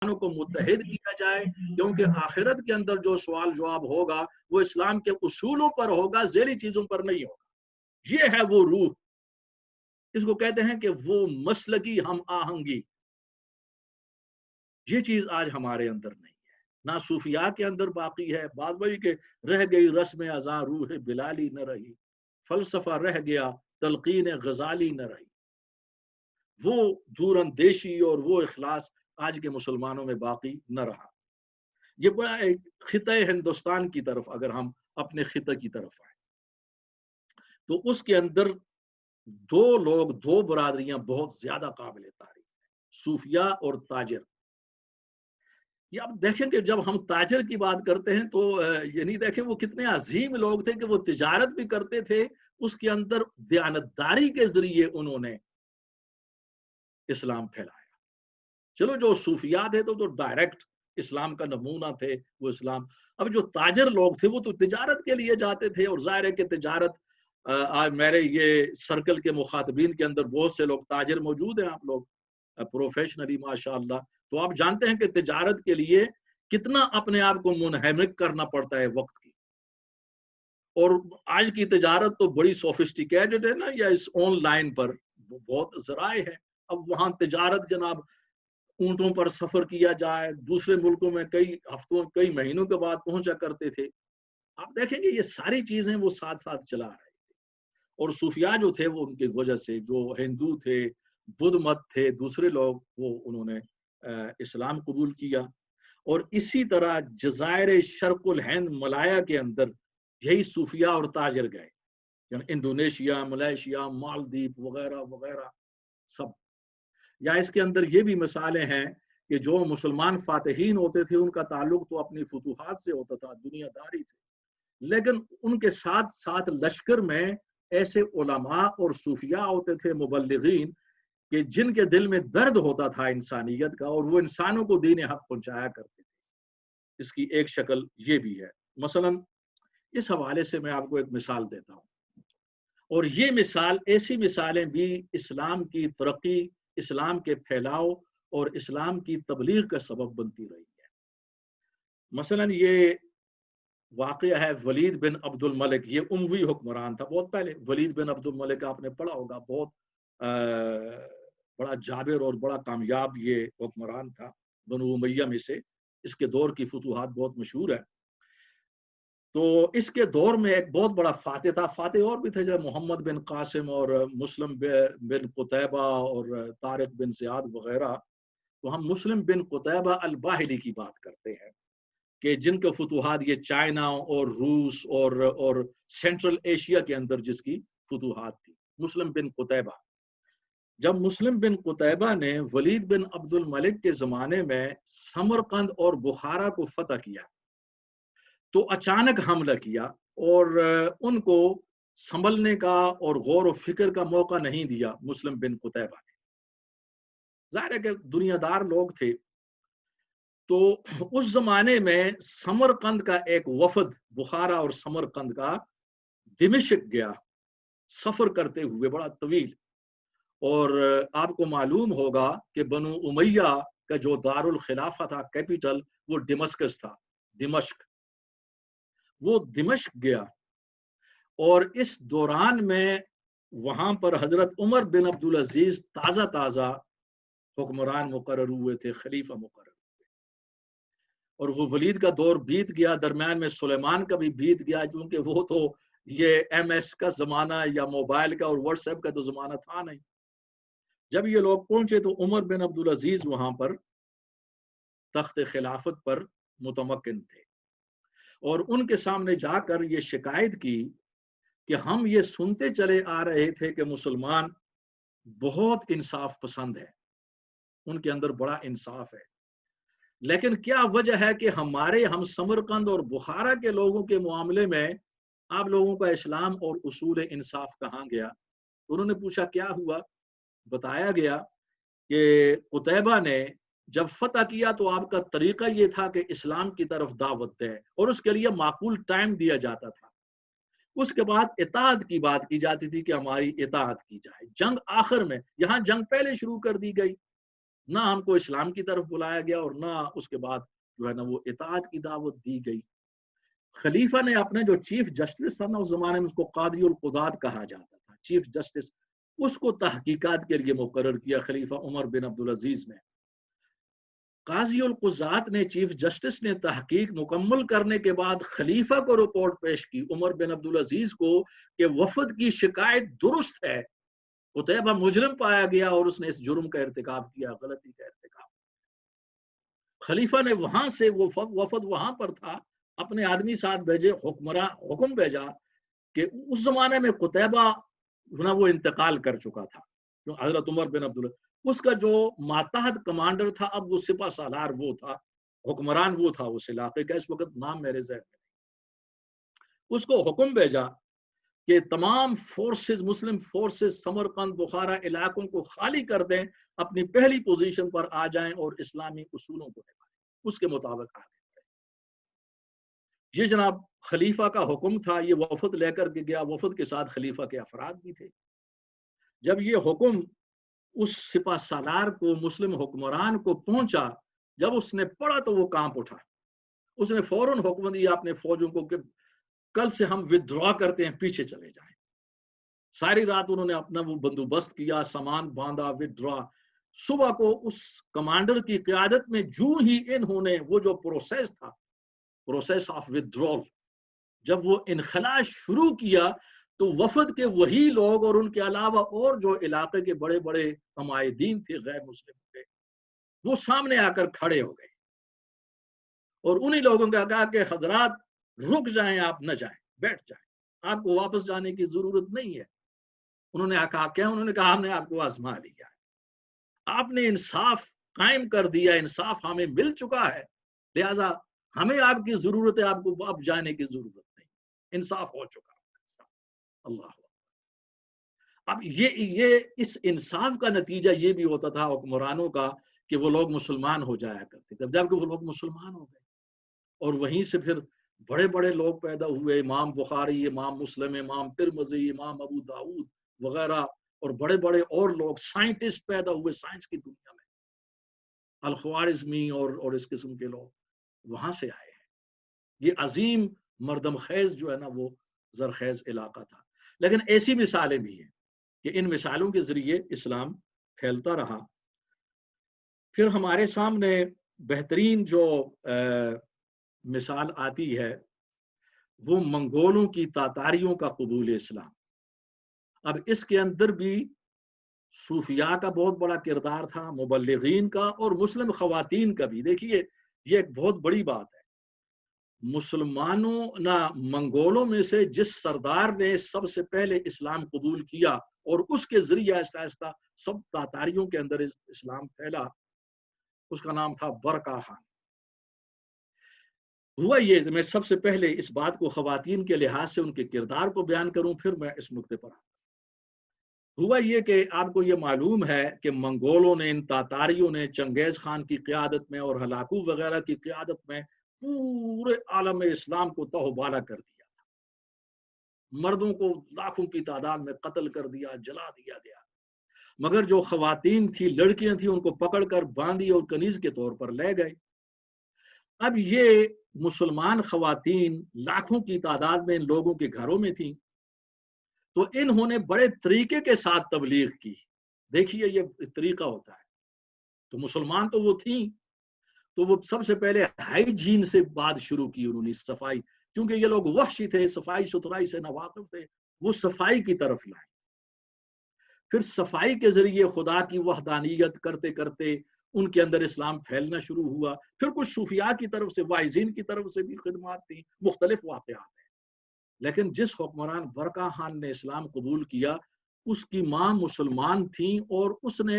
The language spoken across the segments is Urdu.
کو متحد کیا جائے، کیونکہ آخرت کے اندر جو سوال جواب ہوگا وہ اسلام کے اصولوں پر ہوگا، ذیلی چیزوں پر نہیں ہوگا۔ یہ ہے وہ روح، اس کو کہتے ہیں کہ وہ مسلکی ہم آہنگی۔ یہ چیز آج ہمارے اندر نہیں ہے، نہ صوفیاء کے اندر باقی ہے۔ بات وہی کہ رہ گئی رسم اذاں روح بلالی نہ رہی، فلسفہ رہ گیا تلقین غزالی نہ رہی۔ وہ دور اندیشی اور وہ اخلاص آج کے مسلمانوں میں باقی نہ رہا۔ یہ بڑا ایک خطہ ہندوستان کی طرف اگر ہم اپنے خطہ کی طرف آئیں تو اس کے اندر دو لوگ، دو برادریاں بہت زیادہ قابل تعریف ہیں، صوفیاء اور تاجر۔ یہ آپ دیکھیں کہ جب ہم تاجر کی بات کرتے ہیں تو یعنی دیکھیں وہ کتنے عظیم لوگ تھے کہ وہ تجارت بھی کرتے تھے، اس کے اندر دیانتداری کے ذریعے انہوں نے اسلام پھیلایا۔ چلو جو صوفیاء تھے تو ڈائریکٹ اسلام کا نمونہ تھے وہ اسلام۔ اب جو تاجر لوگ تھے وہ تو تجارت کے لیے جاتے تھے، اور ظاہر ہے کہ تجارت آج میرے یہ سرکل کے مخاطبین کے اندر بہت سے لوگ تاجر موجود ہیں، آپ لوگ پروفیشنلی ماشاءاللہ، تو آپ جانتے ہیں کہ تجارت کے لیے کتنا اپنے آپ کو منہمک کرنا پڑتا ہے وقت کی۔ اور آج کی تجارت تو بڑی سوفسٹیکیٹڈ ہے نا، یا اس آن لائن پر بہت ذرائع ہے۔ اب وہاں تجارت جناب اونٹوں پر سفر کیا جائے، دوسرے ملکوں میں کئی ہفتوں کئی مہینوں کے بعد پہنچا کرتے تھے۔ آپ دیکھیں گے یہ ساری چیزیں وہ ساتھ ساتھ چلا رہے تھے۔ اور صوفیاء جو تھے وہ ان کی وجہ سے، جو ہندو تھے، بدھ مت تھے، دوسرے لوگ، وہ انہوں نے اسلام قبول کیا۔ اور اسی طرح جزائر شرق الہند ملایا کے اندر یہی صوفیاء اور تاجر گئے، یعنی انڈونیشیا، ملائیشیا، مالدیپ وغیرہ وغیرہ سب۔ یا اس کے اندر یہ بھی مثالیں ہیں کہ جو مسلمان فاتحین ہوتے تھے ان کا تعلق تو اپنی فتوحات سے ہوتا تھا، دنیا داری سے، لیکن ان کے ساتھ ساتھ لشکر میں ایسے علماء اور صوفیاء ہوتے تھے، مبلغین، کہ جن کے دل میں درد ہوتا تھا انسانیت کا، اور وہ انسانوں کو دین حق پہنچایا کرتے تھے۔ اس کی ایک شکل یہ بھی ہے۔ مثلا اس حوالے سے میں آپ کو ایک مثال دیتا ہوں، اور یہ مثال، ایسی مثالیں بھی اسلام کی ترقی، اسلام کے پھیلاؤ اور اسلام کی تبلیغ کا سبب بنتی رہی ہے۔ مثلا یہ واقعہ ہے ولید بن عبد الملک، یہ اموی حکمران تھا بہت پہلے۔ ولید بن عبد الملک آپ نے پڑھا ہوگا، بہت بڑا جابر اور بڑا کامیاب یہ حکمران تھا بنو امیہ میں سے۔ اس کے دور کی فتوحات بہت مشہور ہے۔ تو اس کے دور میں ایک بہت بڑا فاتح تھا، فاتح اور بھی تھے جیسے محمد بن قاسم اور مسلم بن قتیبہ اور طارق بن زیاد وغیرہ۔ تو ہم مسلم بن قتیبہ الباہلی کی بات کرتے ہیں کہ جن کے فتوحات یہ چائنا اور روس اور سینٹرل ایشیا کے اندر جس کی فتوحات تھی، مسلم بن قتیبہ۔ جب مسلم بن قتیبہ نے ولید بن عبد الملک کے زمانے میں سمرقند اور بخارا کو فتح کیا تو اچانک حملہ کیا، اور ان کو سنبھلنے کا اور غور و فکر کا موقع نہیں دیا مسلم بن قتیبہ نے۔ ظاہر ہے کہ دنیا دار لوگ تھے۔ تو اس زمانے میں سمرقند کا ایک وفد، بخارا اور سمرقند کا، دمشق گیا سفر کرتے ہوئے بڑا طویل۔ اور آپ کو معلوم ہوگا کہ بنو امیہ کا جو دار الخلافہ تھا، کیپٹل، وہ ڈمسکس تھا، دمشق۔ وہ دمشق گیا، اور اس دوران میں وہاں پر حضرت عمر بن عبدالعزیز تازہ حکمران مقرر ہوئے تھے، خلیفہ مقرر ہوئے، اور وہ ولید کا دور بیت گیا، درمیان میں سلیمان کا بھی بیت گیا، کیونکہ وہ تو یہ ایم ایس کا زمانہ یا موبائل کا اور واٹس ایپ کا تو زمانہ تھا نہیں۔ جب یہ لوگ پہنچے تو عمر بن عبدالعزیز وہاں پر تخت خلافت پر متمکن تھے، اور ان کے سامنے جا کر یہ شکایت کی کہ ہم یہ سنتے چلے آ رہے تھے کہ مسلمان بہت انصاف پسند ہے، ان کے اندر بڑا انصاف ہے، لیکن کیا وجہ ہے کہ ہم سمرقند اور بخارا کے لوگوں کے معاملے میں آپ لوگوں کا اسلام اور اصول انصاف کہاں گیا؟ انہوں نے پوچھا کیا ہوا؟ بتایا گیا کہ قتیبہ نے جب فتح کیا تو آپ کا طریقہ یہ تھا کہ اسلام کی طرف دعوت دیں، اور اس کے لیے معقول ٹائم دیا جاتا تھا۔ اس کے بعد اطاعت کی بات کی جاتی تھی کہ ہماری اطاعت کی جائے۔ جنگ آخر میں، یہاں جنگ پہلے شروع کر دی گئی، نہ ہم کو اسلام کی طرف بلایا گیا اور نہ اس کے بعد جو ہے نا وہ اطاعت کی دعوت دی گئی۔ خلیفہ نے اپنے جو چیف جسٹس تھا نا اس زمانے میں، اس کو قاضی القضات کہا جاتا تھا، چیف جسٹس، اس کو تحقیقات کے لیے مقرر کیا خلیفہ عمر بن عبدالعزیز نے۔ قاضی القضات نے، چیف جسٹس نے تحقیق مکمل کرنے کے بعد خلیفہ کو رپورٹ پیش کی، عمر بن عبدالعزیز کو، کہ وفد کی شکایت درست ہے، قتیبہ مجرم پایا گیا اور اس نے اس جرم کا ارتکاب کیا، غلطی کا ارتکاب۔ خلیفہ نے وہاں سے، وہ وفد وہاں پر تھا، اپنے آدمی ساتھ بھیجے، حکم بھیجا کہ اس زمانے میں قتیبہ وہ انتقال کر چکا تھا، حضرت عمر بن عبداللہ، اس کا جو ماتحت کمانڈر تھا، اب وہ سپہ سالار وہ تھا، حکمران وہ تھا اس علاقے کا، اس وقت نام میرے ذہن میں نہیں۔ اس کو حکم بھیجا کہ تمام فورسز، مسلم فورسز سمرقند بخارا علاقوں کو خالی کر دیں، اپنی پہلی پوزیشن پر آ جائیں اور اسلامی اصولوں کو نبھائیں، اس کے مطابق آگے بڑھیں۔ یہ جناب خلیفہ کا حکم تھا، یہ وفد لے کر کے گیا، وفد کے ساتھ خلیفہ کے افراد بھی تھے۔ جب یہ حکم اس سپہ سالار کو، مسلم حکمران کو پہنچا، جب اس نے پڑھا تو وہ کانپ اٹھا، اس نے فوراً حکم دیا اپنے فوجوں کو کہ کل سے ہم ودرا کرتے ہیں، پیچھے چلے جائیں۔ ساری رات انہوں نے اپنا وہ بندوبست کیا، سامان باندھا، ودرا۔ صبح کو اس کمانڈر کی قیادت میں جو ہی انہوں نے وہ جو پروسیس تھا، پروسیس آف ودرول، جب وہ انخلا شروع کیا تو وفد کے وہی لوگ اور ان کے علاوہ اور جو علاقے کے بڑے بڑے عمائدین تھے غیر مسلم تھے، وہ سامنے آ کر کھڑے ہو گئے اور انہی لوگوں نے کہا کہ حضرات رک جائیں، آپ نہ جائیں، بیٹھ جائیں، آپ کو واپس جانے کی ضرورت نہیں ہے۔ انہوں نے کہا کیا؟ انہوں نے کہا ہم نے آپ کو آزما لیا ہے، آپ نے انصاف قائم کر دیا، انصاف ہمیں مل چکا ہے، لہذا ہمیں آپ کی ضرورت ہے، آپ کو اب جانے کی ضرورت نہیں، انصاف ہو چکا۔ اللہ، اب یہ اس انصاف کا نتیجہ یہ بھی ہوتا تھا حکمرانوں کا کہ وہ لوگ مسلمان ہو جایا کرتے تھے، جبکہ وہ لوگ مسلمان ہو گئے اور وہیں سے پھر بڑے بڑے لوگ پیدا ہوئے، امام بخاری، امام مسلم، امام ترمذی، امام ابو داؤد وغیرہ، اور بڑے بڑے اور لوگ، سائنٹسٹ پیدا ہوئے سائنس کی دنیا میں، الخوارزمی اور اس قسم کے لوگ وہاں سے آئے ہیں۔ یہ عظیم مردم خیز جو ہے نا وہ زرخیز علاقہ تھا۔ لیکن ایسی مثالیں بھی ہیں کہ ان مثالوں کے ذریعے اسلام پھیلتا رہا۔ پھر ہمارے سامنے بہترین جو مثال آتی ہے وہ منگولوں کی تاتاریوں کا قبول اسلام۔ اب اس کے اندر بھی صوفیاء کا بہت بڑا کردار تھا، مبلغین کا اور مسلم خواتین کا بھی۔ دیکھیے یہ ایک بہت بڑی بات ہے، مسلمانوں نہ منگولوں میں سے جس سردار نے سب سے پہلے اسلام قبول کیا اور اس کے ذریعے آہستہ آہستہ سب تاتاریوں کے اندر اسلام پھیلا، اس کا نام تھا برقع خان۔ ہوا یہ، میں سب سے پہلے اس بات کو خواتین کے لحاظ سے ان کے کردار کو بیان کروں، پھر میں اس نقطے پر آتا۔ ہوا یہ کہ آپ کو یہ معلوم ہے کہ منگولوں نے، ان تاتاریوں نے چنگیز خان کی قیادت میں اور ہلاکو وغیرہ کی قیادت میں پورے عالم اسلام کو تہوبالا کر دیا تھا، مردوں کو لاکھوں کی تعداد میں قتل کر دیا، جلا دیا گیا، مگر جو خواتین تھی، لڑکیاں تھیں، ان کو پکڑ کر باندھی اور کنیز کے طور پر لے گئے۔ اب یہ مسلمان خواتین لاکھوں کی تعداد میں ان لوگوں کے گھروں میں تھیں، تو انہوں نے بڑے طریقے کے ساتھ تبلیغ کی۔ دیکھیے یہ طریقہ ہوتا ہے، تو مسلمان تو وہ تھیں، تو وہ سب سے پہلے ہائیجین سے بات شروع کی انہوں نے، صفائی، کیونکہ یہ لوگ وحشی تھے، صفائی ستھرائی سے ناواقف تھے، وہ صفائی کی طرف لائیں۔ پھر صفائی کے ذریعے خدا کی وحدانیت کرتے کرتے ان کے اندر اسلام پھیلنا شروع ہوا۔ پھر کچھ صوفیاء کی طرف سے، واعظین کی طرف سے بھی خدمات تھیں، مختلف واقعات ہیں۔ لیکن جس حکمران برقع خان نے اسلام قبول کیا، اس کی ماں مسلمان تھیں اور اس نے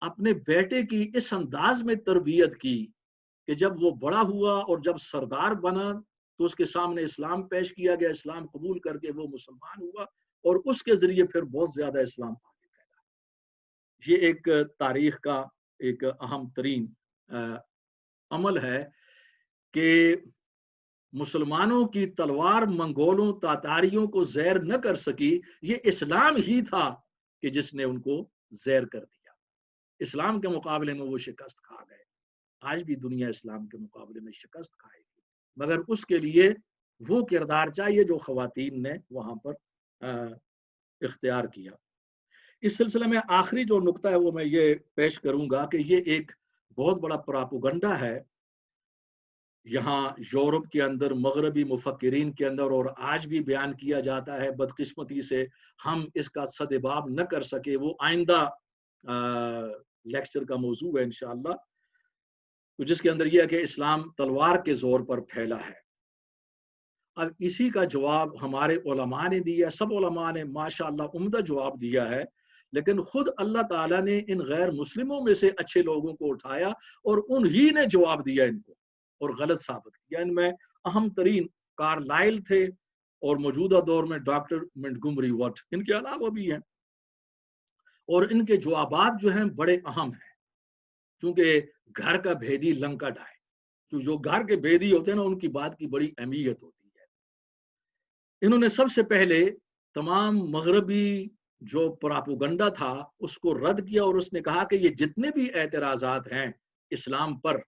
اپنے بیٹے کی اس انداز میں تربیت کی کہ جب وہ بڑا ہوا اور جب سردار بنا تو اس کے سامنے اسلام پیش کیا گیا، اسلام قبول کر کے وہ مسلمان ہوا اور اس کے ذریعے پھر بہت زیادہ اسلام آگے پھیلا۔ یہ ایک تاریخ کا ایک اہم ترین عمل ہے کہ مسلمانوں کی تلوار منگولوں تاتاریوں کو زیر نہ کر سکی، یہ اسلام ہی تھا کہ جس نے ان کو زیر کر دیا۔ اسلام کے مقابلے میں وہ شکست کھا گئے. آج بھی دنیا اسلام کے مقابلے میں شکست کھائے گی، مگر اس کے لیے وہ کردار چاہیے جو خواتین نے وہاں پر اختیار کیا. اس سلسلے میں آخری جو نقطہ ہے وہ میں یہ پیش کروں گا کہ یہ ایک بہت بڑا پراپوگنڈا ہے یہاں یورپ کے اندر، مغربی مفکرین کے اندر، اور آج بھی بیان کیا جاتا ہے. بدقسمتی سے ہم اس کا سدباب نہ کر سکے، وہ آئندہ لیکچر کا موضوع ہے انشاءاللہ. تو جس کے اندر یہ ہے کہ اسلام تلوار کے زور پر پھیلا ہے. اب اسی کا جواب ہمارے علماء نے دیا، سب علماء نے ماشاءاللہ عمدہ جواب دیا ہے، لیکن خود اللہ تعالیٰ نے ان غیر مسلموں میں سے اچھے لوگوں کو اٹھایا اور انہی نے جواب دیا ان کو اور غلط ثابت کیا. ان میں اہم ترین کارلائل تھے اور موجودہ دور میں ڈاکٹر منٹگمری وٹ، ان کے علاوہ بھی ہیں، اور ان کے جوابات جو ہیں بڑے اہم ہیں، چونکہ گھر کا بھیدی لنکا ڈھائے، جو گھر کے بھیدی ہوتے ہیں نا ان کی بات کی بڑی اہمیت ہوتی ہے. انہوں نے سب سے پہلے تمام مغربی جو پراپوگنڈا تھا اس کو رد کیا، اور اس نے کہا کہ یہ جتنے بھی اعتراضات ہیں اسلام پر،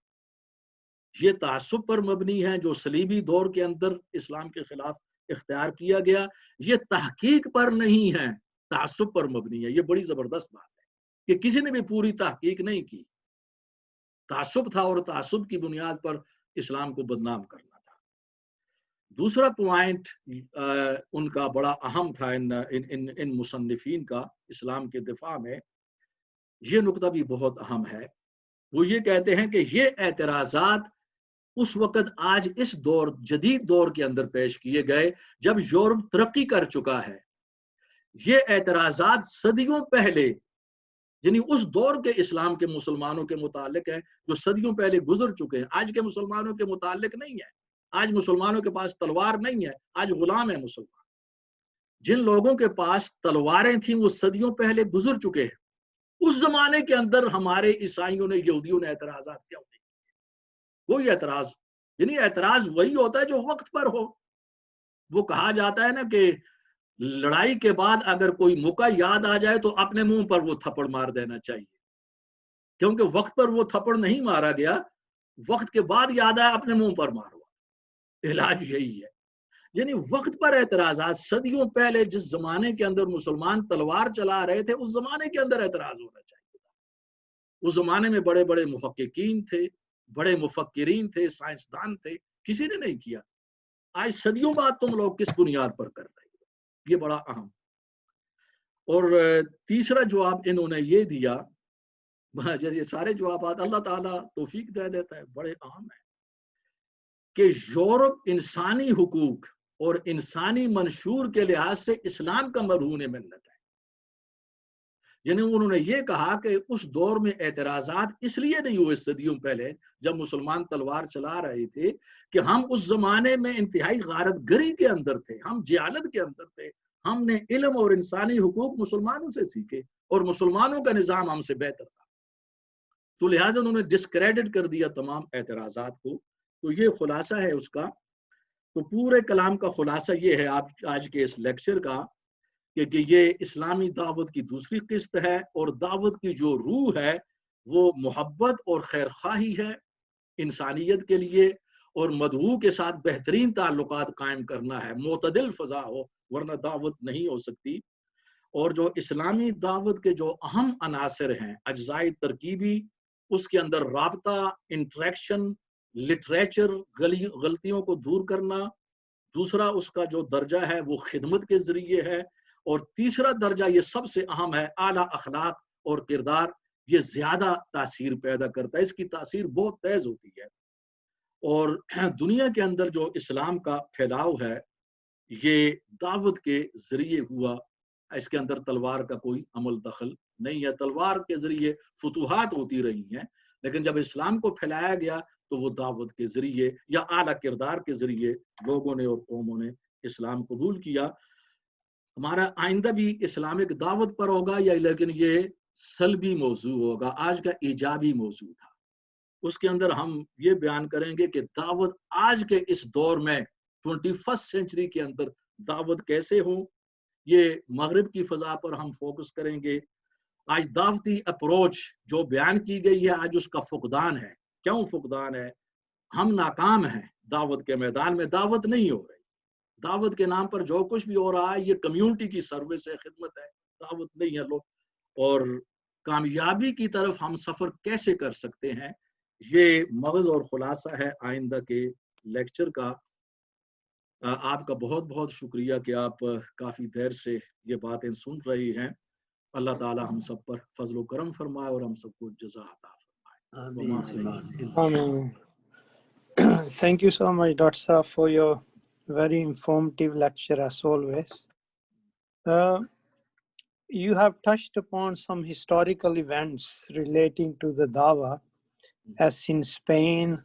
یہ تعصب پر مبنی ہیں جو صلیبی دور کے اندر اسلام کے خلاف اختیار کیا گیا. یہ تحقیق پر نہیں ہے، تعصب پر مبنی ہے. یہ بڑی زبردست بات ہے کہ کسی نے بھی پوری تحقیق نہیں کی، تعصب تھا اور تعصب کی بنیاد پر اسلام کو بدنام کرنا تھا. دوسرا پوائنٹ ان کا بڑا اہم تھا ان مصنفین کا اسلام کے دفاع میں، یہ نقطہ بھی بہت اہم ہے. وہ یہ کہتے ہیں کہ یہ اعتراضات اس وقت آج اس دور، جدید دور کے اندر پیش کیے گئے جب یورپ ترقی کر چکا ہے. یہ اعتراضات صدیوں پہلے، یعنی اس دور کے اسلام کے مسلمانوں کے متعلق ہے جو صدیوں پہلے گزر چکے ہیں. آج کے مسلمانوں کے متعلق نہیں ہے. آج مسلمانوں کے پاس تلوار نہیں ہے، آج غلام ہے مسلمان. جن لوگوں کے پاس تلواریں تھیں وہ صدیوں پہلے گزر چکے ہیں. اس زمانے کے اندر ہمارے عیسائیوں نے، یہودیوں نے اعتراضات کیا ہوتے ہیں؟ کوئی اعتراض، یعنی اعتراض وہی ہوتا ہے جو وقت پر ہو. وہ کہا جاتا ہے نا کہ لڑائی کے بعد اگر کوئی موقع یاد آ جائے تو اپنے منہ پر وہ تھپڑ مار دینا چاہیے، کیونکہ وقت پر وہ تھپڑ نہیں مارا گیا، وقت کے بعد یاد آیا اپنے منہ پر مارو. علاج یہی ہے. یعنی وقت پر اعتراضات صدیوں پہلے جس زمانے کے اندر مسلمان تلوار چلا رہے تھے اس زمانے کے اندر اعتراض ہونا چاہیے. اس زمانے میں بڑے بڑے محققین تھے، بڑے مفکرین تھے، سائنسدان تھے، کسی نے نہیں کیا. آج صدیوں بعد تم لوگ کس بنیاد پر کر رہے ہو؟ یہ بڑا اہم. اور تیسرا جواب انہوں نے یہ دیا، جیسے سارے جوابات اللہ تعالیٰ توفیق دے دیتا ہے، بڑے اہم ہیں، کہ یورپ انسانی حقوق اور انسانی منشور کے لحاظ سے اسلام کا مرہون ملت ہے. یعنی انہوں نے یہ کہا کہ اس دور میں اعتراضات اس لیے نہیں ہوئے صدیوں پہلے جب مسلمان تلوار چلا رہے تھے کہ ہم اس زمانے میں انتہائی غارت گری کے اندر تھے، ہم جہالت کے اندر تھے. ہم نے علم اور انسانی حقوق مسلمانوں سے سیکھے اور مسلمانوں کا نظام ہم سے بہتر تھا، تو لہٰذا انہوں نے ڈسکریڈٹ کر دیا تمام اعتراضات کو. تو یہ خلاصہ ہے اس کا. تو پورے کلام کا خلاصہ یہ ہے آج کے اس لیکچر کا کہ یہ اسلامی دعوت کی دوسری قسط ہے، اور دعوت کی جو روح ہے وہ محبت اور خیرخواہی ہے انسانیت کے لیے، اور مدعو کے ساتھ بہترین تعلقات قائم کرنا ہے، معتدل فضا ہو، ورنہ دعوت نہیں ہو سکتی. اور جو اسلامی دعوت کے جو اہم عناصر ہیں، اجزاء ترکیبی، اس کے اندر رابطہ، انٹریکشن، لٹریچر، غلطیوں کو دور کرنا. دوسرا اس کا جو درجہ ہے وہ خدمت کے ذریعے ہے. اور تیسرا درجہ یہ سب سے اہم ہے، اعلیٰ اخلاق اور کردار. یہ زیادہ تاثیر پیدا کرتا ہے، اس کی تاثیر بہت تیز ہوتی ہے. اور دنیا کے اندر جو اسلام کا پھیلاؤ ہے یہ دعوت کے ذریعے ہوا. اس کے اندر تلوار کا کوئی عمل دخل نہیں ہے. تلوار کے ذریعے فتوحات ہوتی رہی ہیں، لیکن جب اسلام کو پھیلایا گیا تو وہ دعوت کے ذریعے یا اعلیٰ کردار کے ذریعے لوگوں نے اور قوموں نے اسلام قبول کیا. ہمارا آئندہ بھی اسلامک دعوت پر ہوگا، لیکن یہ سلبی موضوع ہوگا. آج کا ایجابی موضوع تھا، اس کے اندر ہم یہ بیان کریں گے کہ دعوت آج کے اس دور میں 21 سینچری کے اندر دعوت کیسے ہو. یہ مغرب کی فضا پر ہم فوکس کریں گے، آج دعوتی اپروچ جو بیان کی گئی ہے آج اس کا فقدان ہے. کیوں فقدان ہے؟ ہم ناکام ہیں دعوت کے میدان میں، دعوت نہیں ہو رہی. دعوت کے نام پر جو کچھ بھی ہو رہا ہے یہ کمیونٹی کی سروس ہے، خدمت ہے، دعوت نہیں ہے لوگ. اور کامیابی کی طرف ہم سفر کیسے کر سکتے ہیں، یہ مغز اور خلاصہ ہے آئندہ کے لیکچر کا. آپ کا بہت بہت شکریہ کہ آپ کافی دیر سے یہ باتیں سن رہی ہیں. اللہ تعالی ہم سب پر فضل و کرم فرمائے اور ہم سب کو جزا عطا فرمائے. Amen. Thank you so much, Dr. Saab, for your very informative lecture as always. You have touched upon some historical events relating to the Dawah, as in Spain,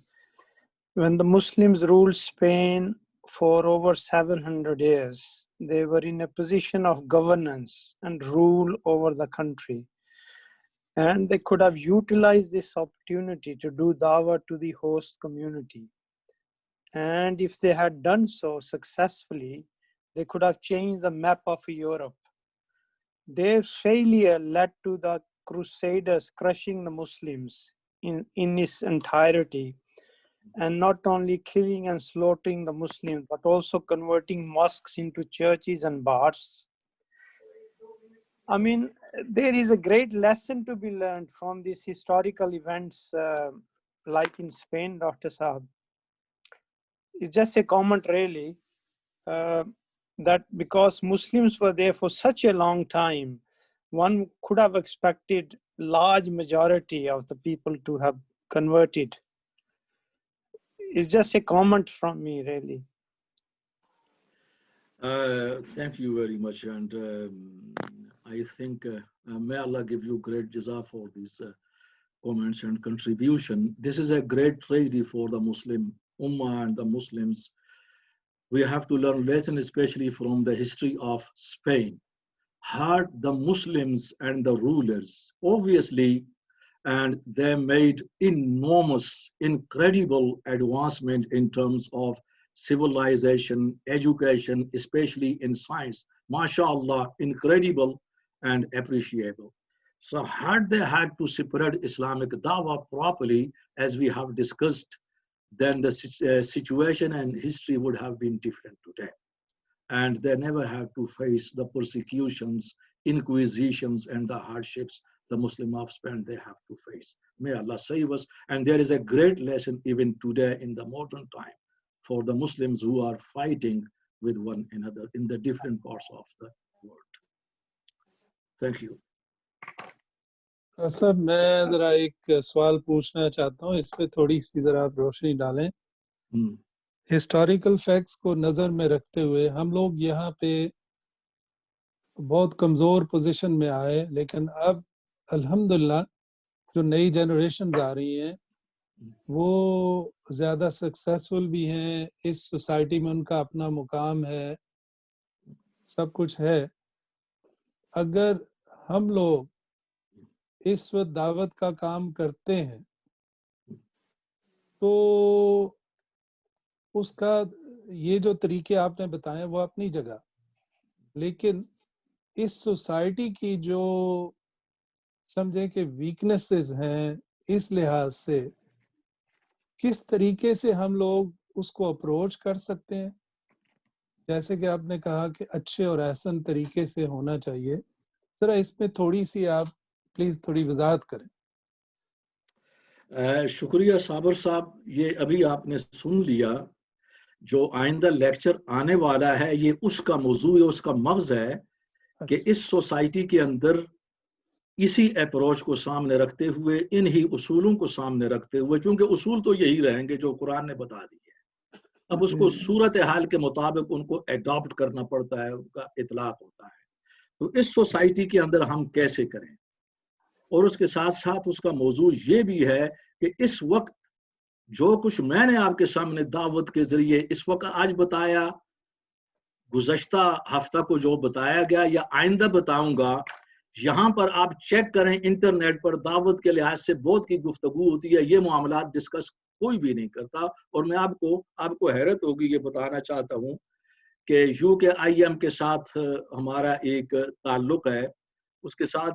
when the Muslims ruled Spain for over 700 years. They were in a position of governance and rule over the country. And they could have utilized this opportunity to do dawah to the host community. And if they had done so successfully, they could have changed the map of Europe. Their failure led to the Crusaders crushing the Muslims in its entirety, and not only killing and slaughtering the Muslims, but also converting mosques into churches and bars. I mean, there is a great lesson to be learned from these historical events, like in Spain, Dr. Saab. It's just a comment, really, that because Muslims were there for such a long time, one could have expected large majority of the people to have converted. It's just a comment from me, really. Thank you very much, and I think may Allah give you great jaza for these comments and contribution. This is a great tragedy for the Muslim Ummah and the Muslims. We have to learn lesson, especially from the history of Spain. Had the Muslims and the rulers, obviously, and they made enormous, incredible advancement in terms of civilization, education, especially in science. MashaAllah, incredible and appreciable. So had they had to spread Islamic dawah properly, as we have discussed, then the situation and history would have been different today. And they never had to face the persecutions, inquisitions, and the hardships the Muslim of Spain they have to face. May Allah save us. And there is a great lesson even today in the modern time for the Muslims who are fighting with one another in the different parts of the world. Thank you. صاحب میں ذرا ایک سوال پوچھنا چاہتا ہوں، اس پہ تھوڑی سی ذرا آپ روشنی ڈالیں. ہسٹوریکل فیکٹس کو نظر میں رکھتے ہوئے ہم لوگ یہاں پہ بہت کمزور پوزیشن میں آئے، لیکن اب الحمدللہ جو نئی جنریشنز آ رہی ہیں وہ زیادہ سکسیسفل بھی ہیں، اس سوسائٹی میں ان کا اپنا مقام ہے، سب کچھ ہے. اگر ہم لوگ اس وقت دعوت کا کام کرتے ہیں تو اس کا یہ جو طریقے آپ نے بتائے وہ اپنی جگہ، لیکن اس سوسائٹی کی جو سمجھیں کہ ویکنیسز ہیں اس لحاظ سے کس طریقے سے ہم لوگ اس کو اپروچ کر سکتے ہیں، جیسے کہ آپ نے کہا کہ اچھے اور احسن طریقے سے ہونا چاہیے، ذرا اس میں تھوڑی سی آپ پلیز تھوڑی وضاحت کریں. شکریہ صابر صاحب، یہ ابھی آپ نے سن لیا. جو آئندہ لیکچر آنے والا ہے یہ اس کا موضوع ہے، اس کا مغز ہے کہ اس سوسائٹی کے اندر اسی اپروچ کو سامنے رکھتے ہوئے، انہی اصولوں کو سامنے رکھتے ہوئے، چونکہ اصول تو یہی رہیں گے جو قرآن نے بتا دی ہے، اب اس کو صورتحال کے مطابق ان کو ایڈاپٹ کرنا پڑتا ہے، ان کا اطلاق ہوتا ہے. تو اس سوسائٹی کے اندر ہم کیسے کریں، اور اس کے ساتھ ساتھ اس کا موضوع یہ بھی ہے کہ اس وقت جو کچھ میں نے آپ کے سامنے دعوت کے ذریعے اس وقت آج بتایا، گزشتہ ہفتہ کو جو بتایا گیا یا آئندہ بتاؤں گا، یہاں پر آپ چیک کریں انٹرنیٹ پر دعوت کے لحاظ سے بہت کی گفتگو ہوتی ہے، یہ معاملات ڈسکس کوئی بھی نہیں کرتا. اور میں آپ کو حیرت ہوگی یہ بتانا چاہتا ہوں کہ UK IM کے ساتھ ہمارا ایک تعلق ہے، اس کے ساتھ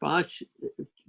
5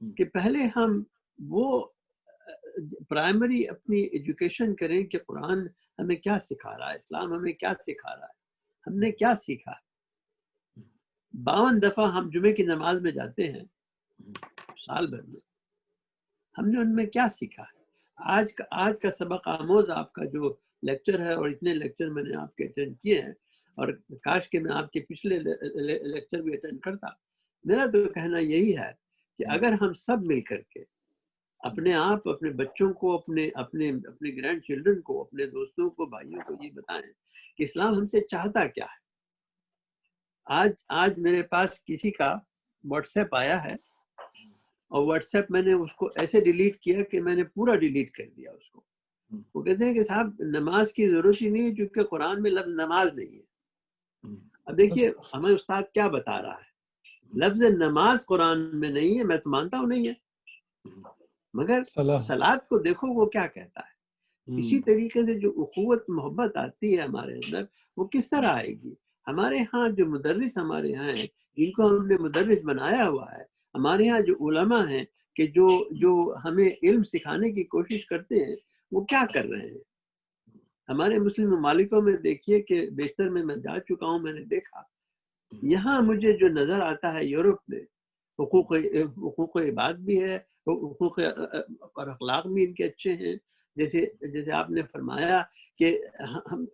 کہ پہلے ہم وہ پرائمری اپنی ایجوکیشن کریں کہ قرآن ہمیں کیا سکھا رہا ہے، اسلام ہمیں کیا سکھا رہا ہے، ہم نے کیا سیکھا ہے۔ 52 دفعہ ہم جمعے کی نماز میں جاتے ہیں سال بھر میں، ہم نے ان میں کیا سیکھا ہے؟ آج کا سبق آموز آپ کا جو لیکچر ہے، اور اتنے لیکچر میں نے آپ کے اٹینڈ کیے ہیں، اور کاش کہ میں آپ کے پچھلے لیکچر بھی اٹینڈ کرتا۔ میرا تو کہنا یہی ہے کہ اگر ہم سب مل کر کے اپنے آپ، اپنے بچوں کو، اپنے گرینڈ چلڈرن کو، اپنے دوستوں کو، بھائیوں کو یہ بتائیں کہ اسلام ہم سے چاہتا کیا ہے۔ آج میرے پاس کسی کا واٹس ایپ آیا ہے، اور واٹس ایپ میں نے اس کو ایسے ڈیلیٹ کیا کہ میں نے پورا ڈیلیٹ کر دیا اس کو۔ وہ کہتے ہیں کہ صاحب نماز کی ضرورت ہی نہیں ہے، کیونکہ قرآن میں لفظ نماز نہیں ہے۔ اب دیکھیے ہمیں استاد کیا بتا رہا ہے، لفظ نماز قرآن میں نہیں ہے، میں تو مانتا ہوں نہیں ہے، مگر صلاۃ کو دیکھو وہ کیا کہتا ہے۔ اسی طریقے سے جو اخوت محبت آتی ہے ہمارے اندر، وہ کس طرح آئے گی؟ ہمارے ہاں جو مدرس ہمارے یہاں ہیں، جن کو ہم نے مدرس بنایا ہوا ہے، ہمارے ہاں جو علماء ہیں کہ جو ہمیں علم سکھانے کی کوشش کرتے ہیں، وہ کیا کر رہے ہیں؟ ہمارے مسلم ممالکوں میں دیکھیے کہ بیشتر میں جا چکا ہوں، میں نے دیکھا یہاں مجھے جو نظر آتا ہے یورپ میں، حقوق عباد بھی ہے، حقوق اور اخلاق بھی ان کے اچھے ہیں۔ جیسے آپ نے فرمایا کہ ہم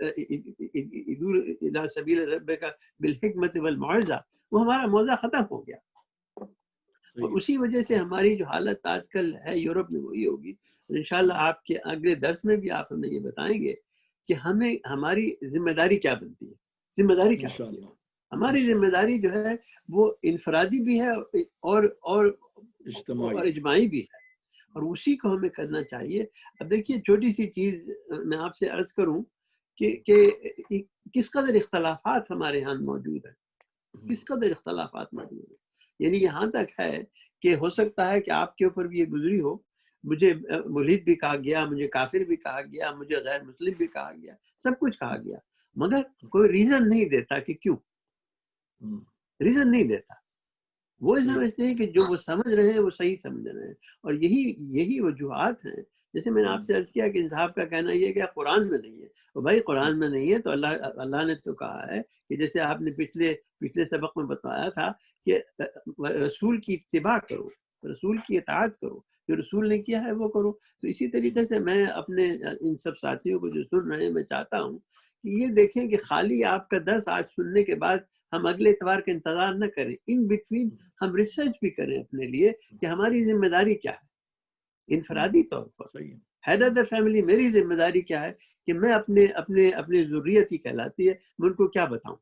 سبیل ربک بالحکمت والموعظہ، وہ ہمارا موضوع ختم ہو گیا، اور اسی وجہ سے ہماری جو حالت آج کل ہے یورپ میں وہی ہوگی۔ انشاءاللہ آپ کے اگلے درس میں بھی آپ ہمیں یہ بتائیں گے کہ ہماری ذمہ داری کیا بنتی ہے، ذمہ داری کیا بنتی ہے۔ ہماری ذمہ داری جو ہے وہ انفرادی بھی ہے اور اجتماعی بھی ہے، اور اسی کو ہمیں کرنا چاہیے۔ اب دیکھیے چھوٹی سی چیز میں آپ سے عرض کروں کہ کس قدر اختلافات ہمارے ہاں موجود ہیں، کس قدر اختلافات موجود ہیں۔ یعنی یہاں تک ہے کہ ہو سکتا ہے کہ آپ کے اوپر بھی یہ گزری ہو، مجھے ملحد بھی کہا گیا، مجھے کافر بھی کہا گیا، مجھے غیر مسلم بھی کہا گیا، سب کچھ کہا گیا، مگر کوئی ریزن نہیں دیتا کہ کیوں، ریزن نہیں دیتا۔ وہ سمجھتے ہیں کہ جو وہ سمجھ رہے ہیں وہ صحیح سمجھ رہے ہیں، اور یہی وجوہات ہیں۔ جیسے میں نے آپ سے عرض کیا کہ صاحب کا کہنا یہ کہ قرآن میں نہیں ہے، اور بھائی قرآن میں نہیں ہے تو اللہ نے تو کہا ہے کہ جیسے آپ نے پچھلے سبق میں بتایا تھا کہ رسول کی اتباع کرو، رسول کی اطاعت کرو، جو رسول نے کیا ہے وہ کرو۔ تو اسی طریقے سے میں اپنے ان سب ساتھیوں کو جو سن رہے ہیں، میں چاہتا ہوں کہ یہ دیکھیں کہ خالی آپ کا درس آج سننے کے بعد ہم اگلے اتوار کا انتظار نہ کریں، ان بٹوین ہم ریسرچ بھی کریں اپنے لیے کہ ہماری ذمہ داری کیا ہے انفرادی طور پر۔ ہیڈ آف دا فیملی میری ذمہ داری کیا ہے کہ میں اپنے ذریت ہی کہلاتی ہے، میں ان کو کیا بتاؤں،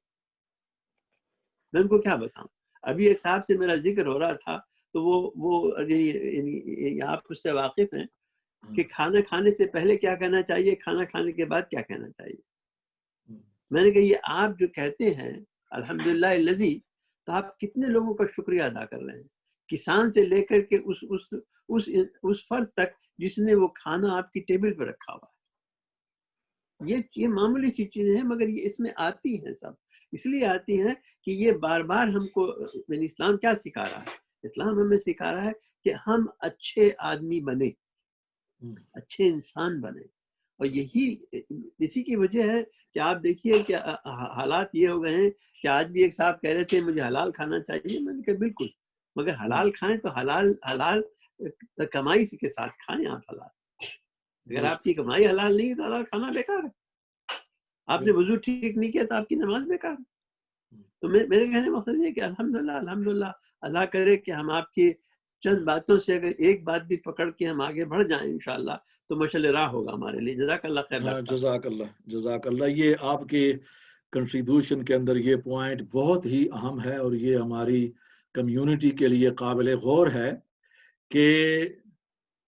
میں ان کو کیا بتاؤں۔ ابھی ایک صاحب سے میرا ذکر ہو رہا تھا، تو وہ آپ اس سے واقف ہیں کہ کھانا کھانے سے پہلے کیا کہنا چاہیے، کھانا کھانے کے بعد کیا کہنا چاہیے۔ میں نے کہا یہ آپ جو کہتے ہیں الحمدللہ الذی، تو آپ کتنے لوگوں کا شکریہ ادا کر رہے ہیں، کسان سے لے کر کے اس فرد تک جس نے وہ کھانا آپ کی ٹیبل پہ رکھا ہوا ہے۔ یہ معمولی سی چیزیں ہیں، مگر یہ اس میں آتی ہیں، سب اس لیے آتی ہیں کہ یہ بار بار ہم کو اسلام کیا سکھا رہا ہے، اسلام ہمیں سکھا رہا ہے کہ ہم اچھے آدمی بنے، اچھے انسان بنے۔ اور اسی کی وجہ ہے کہ آپ دیکھیے کہ حالات یہ ہو گئے ہیں کہ آج بھی ایک صاحب کہہ رہے تھے مجھے حلال کھانا چاہیے، میں نے کہا بالکل، مگر حلال کھائیں تو حلال کمائی کے ساتھ کھائیں آپ حلال۔ اگر آپ کی کمائی حلال نہیں ہے تو حلال کھانا بیکار ہے۔ آپ نے وضو ٹھیک نہیں کیا تو آپ کی نماز بیکار ہے۔ تو میرے کہنے مقصد یہ ہے کہ الحمدللہ اللہ کرے کہ ہم آپ کی چند باتوں سے اگر ایک بات بھی پکڑ کے ہم آگے بڑھ جائیں انشاءاللہ تو مشعل راہ ہوگا ہمارے لیے۔ جزاک اللہ خیر۔ جزاک اللہ۔ یہ آپ کے کنٹریبیوشن کے اندر یہ پوائنٹ بہت ہی اہم ہے، اور یہ ہماری کمیونٹی کے لیے قابل غور ہے کہ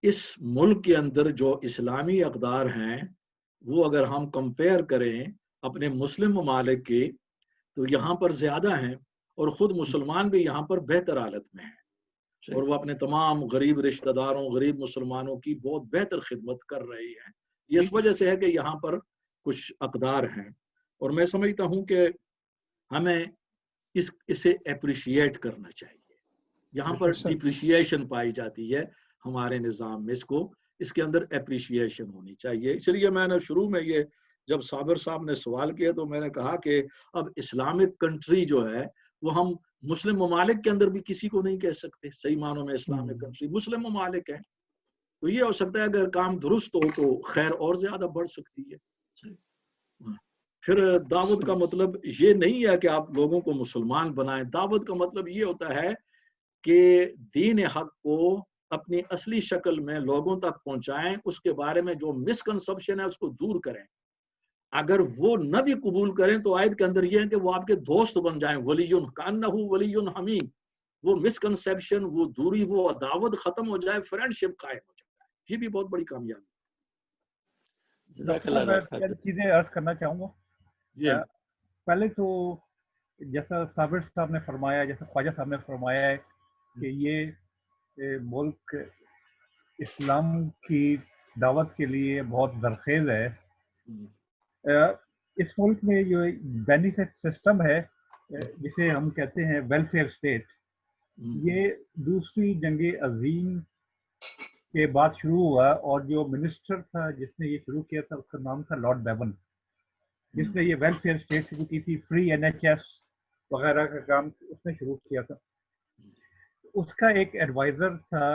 اس ملک کے اندر جو اسلامی اقدار ہیں وہ اگر ہم کمپیئر کریں اپنے مسلم ممالک کے تو یہاں پر زیادہ ہیں، اور خود مسلمان بھی یہاں پر بہتر حالت میں ہیں، اور وہ اپنے تمام غریب رشتہ داروں، غریب مسلمانوں کی بہت بہتر خدمت کر رہی ہیں۔ یہ اس وجہ سے ہے کہ یہاں پر کچھ اقدار ہیں، اور میں سمجھتا ہوں کہ ہمیں اسے اپریشیٹ کرنا چاہیے۔ یہاں پر ڈپریشیشن پائی جاتی ہے ہمارے نظام میں، اس کے اندر اپریشیشن ہونی چاہیے. اس لیے میں نے شروع میں یہ جب صابر صاحب نے سوال کیا تو میں نے کہا کہ اب اسلامک کنٹری جو ہے وہ ہم مسلم ممالک کے اندر بھی کسی کو نہیں کہہ سکتے صحیح معنوں میں اسلامک کنٹری، مسلم ممالک ہیں. تو یہ ہو سکتا ہے اگر کام درست ہو تو خیر اور زیادہ بڑھ سکتی ہے. پھر دعوت کا مطلب یہ نہیں ہے کہ آپ لوگوں کو مسلمان بنائیں. دعوت کا مطلب یہ ہوتا ہے کہ دین حق کو اپنی اصلی شکل میں لوگوں تک پہنچائیں، اس کے بارے میں جو مسکنسپشن ہے اس کو دور کریں. اگر وہ نہ بھی قبول کریں تو آیت کے اندر یہ ہے کہ وہ آپ کے دوست بن جائیں، ولی کانہ ولی حمیم. وہ مسکنسپشن، وہ دوری، وہ عداوت ختم ہو جائے، فرینڈشپ قائم ہو جائے. یہ بھی بہت بڑی کامیابی. میں چیزیں عرض کرنا چاہوں گا. پہلے تو جیسا صابر صاحب نے فرمایا، جیسا خواجہ صاحب نے فرمایا ہے کہ یہ ملک اسلام کی دعوت کے لیے بہت زرخیز ہے. اس ملک میں جو بینیفٹ سسٹم ہے جسے ہم کہتے ہیں ویلفیئر اسٹیٹ، یہ دوسری جنگ عظیم کے بعد شروع ہوا، اور جو منسٹر تھا جس نے یہ شروع کیا تھا اس کا نام تھا لارڈ بیون، جس نے یہ ویلفیئر اسٹیٹ شروع کی تھی. فری NHS وغیرہ کا کام اس نے شروع کیا تھا. اس کا ایک ایڈوائزر تھا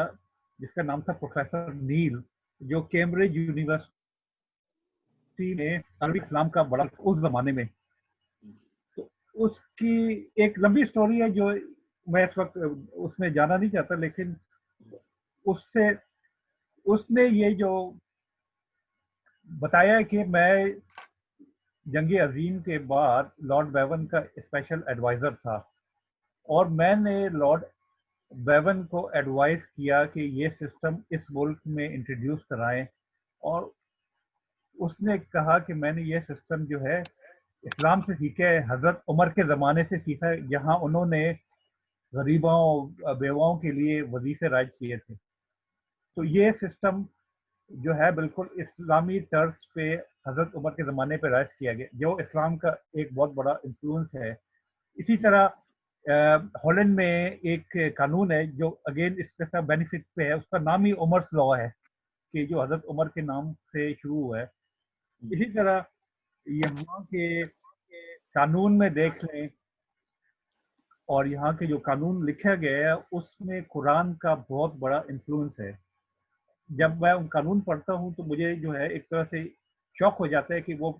جس کا نام تھا پروفیسر نیل، جو کیمبرج یونیورسٹی میں عربی اسلام کا بڑا اس زمانے میں. تو اس کی ایک لمبی سٹوری ہے جو میں اس وقت اس میں جانا نہیں چاہتا، لیکن اس نے یہ جو بتایا کہ میں جنگ عظیم کے بعد لارڈ بیون کا اسپیشل ایڈوائزر تھا، اور میں نے لارڈ بیون کو ایڈوائز کیا کہ یہ سسٹم اس ملک میں انٹروڈیوس کرائیں. اور اس نے کہا کہ میں نے یہ سسٹم جو ہے اسلام سے سیکھا ہے، حضرت عمر کے زمانے سے سیکھا ہے، جہاں انہوں نے غریبوں بیواؤں کے لیے وظیفے رائج کیے تھے. تو یہ سسٹم جو ہے بالکل اسلامی طرز پہ حضرت عمر کے زمانے پہ رائج کیا گیا، جو اسلام کا ایک بہت بڑا انفلوئنس ہے. اسی طرح ہالینڈ میں ایک قانون ہے جو اگین اس کے ساتھ بینیفٹ پہ ہے، اس کا نام ہی عمر's لا ہے، کہ جو حضرت عمر کے نام سے شروع ہوا ہے. اسی طرح یہاں کے قانون میں دیکھ لیں، اور یہاں کے جو قانون لکھا گیا ہے اس میں قرآن کا بہت بڑا انفلوئنس ہے. جب میں ان قانون پڑھتا ہوں تو مجھے جو ہے ایک طرح سے شوق ہو جاتا ہے کہ وہ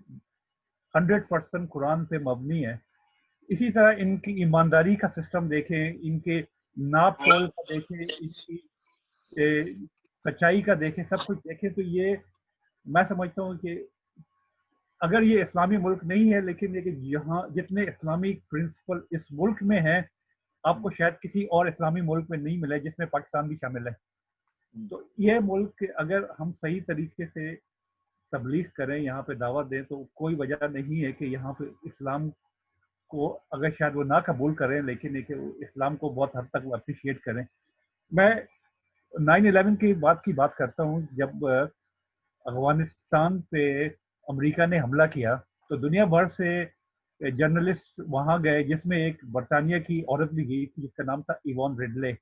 100% قرآن پہ مبنی ہے. اسی طرح ان کی ایمانداری کا سسٹم دیکھیں، ان کے ناپ تول کا دیکھیں، ان کی سچائی کا دیکھیں، سب کچھ دیکھیں، تو یہ میں سمجھتا ہوں کہ اگر یہ اسلامی ملک نہیں ہے، لیکن یہاں جتنے اسلامی پرنسپل اس ملک میں ہیں آپ کو شاید کسی اور اسلامی ملک میں نہیں ملے، جس میں پاکستان بھی شامل ہے. تو یہ ملک اگر ہم صحیح طریقے سے تبلیغ کریں، یہاں پہ دعوت دیں، تو کوئی وجہ نہیں ہے کہ یہاں پہ اسلام کو اگر شاید وہ نہ قبول کریں، لیکن اسلام کو بہت حد تک وہ اپریشیٹ کریں. میں 9/11 کی بات کرتا ہوں. جب افغانستان پہ امریکہ نے حملہ کیا تو دنیا بھر سے جرنلسٹ وہاں گئے، جس میں ایک برطانیہ کی عورت بھی گئی تھی جس کا نام تھا ایوان ریڈلے،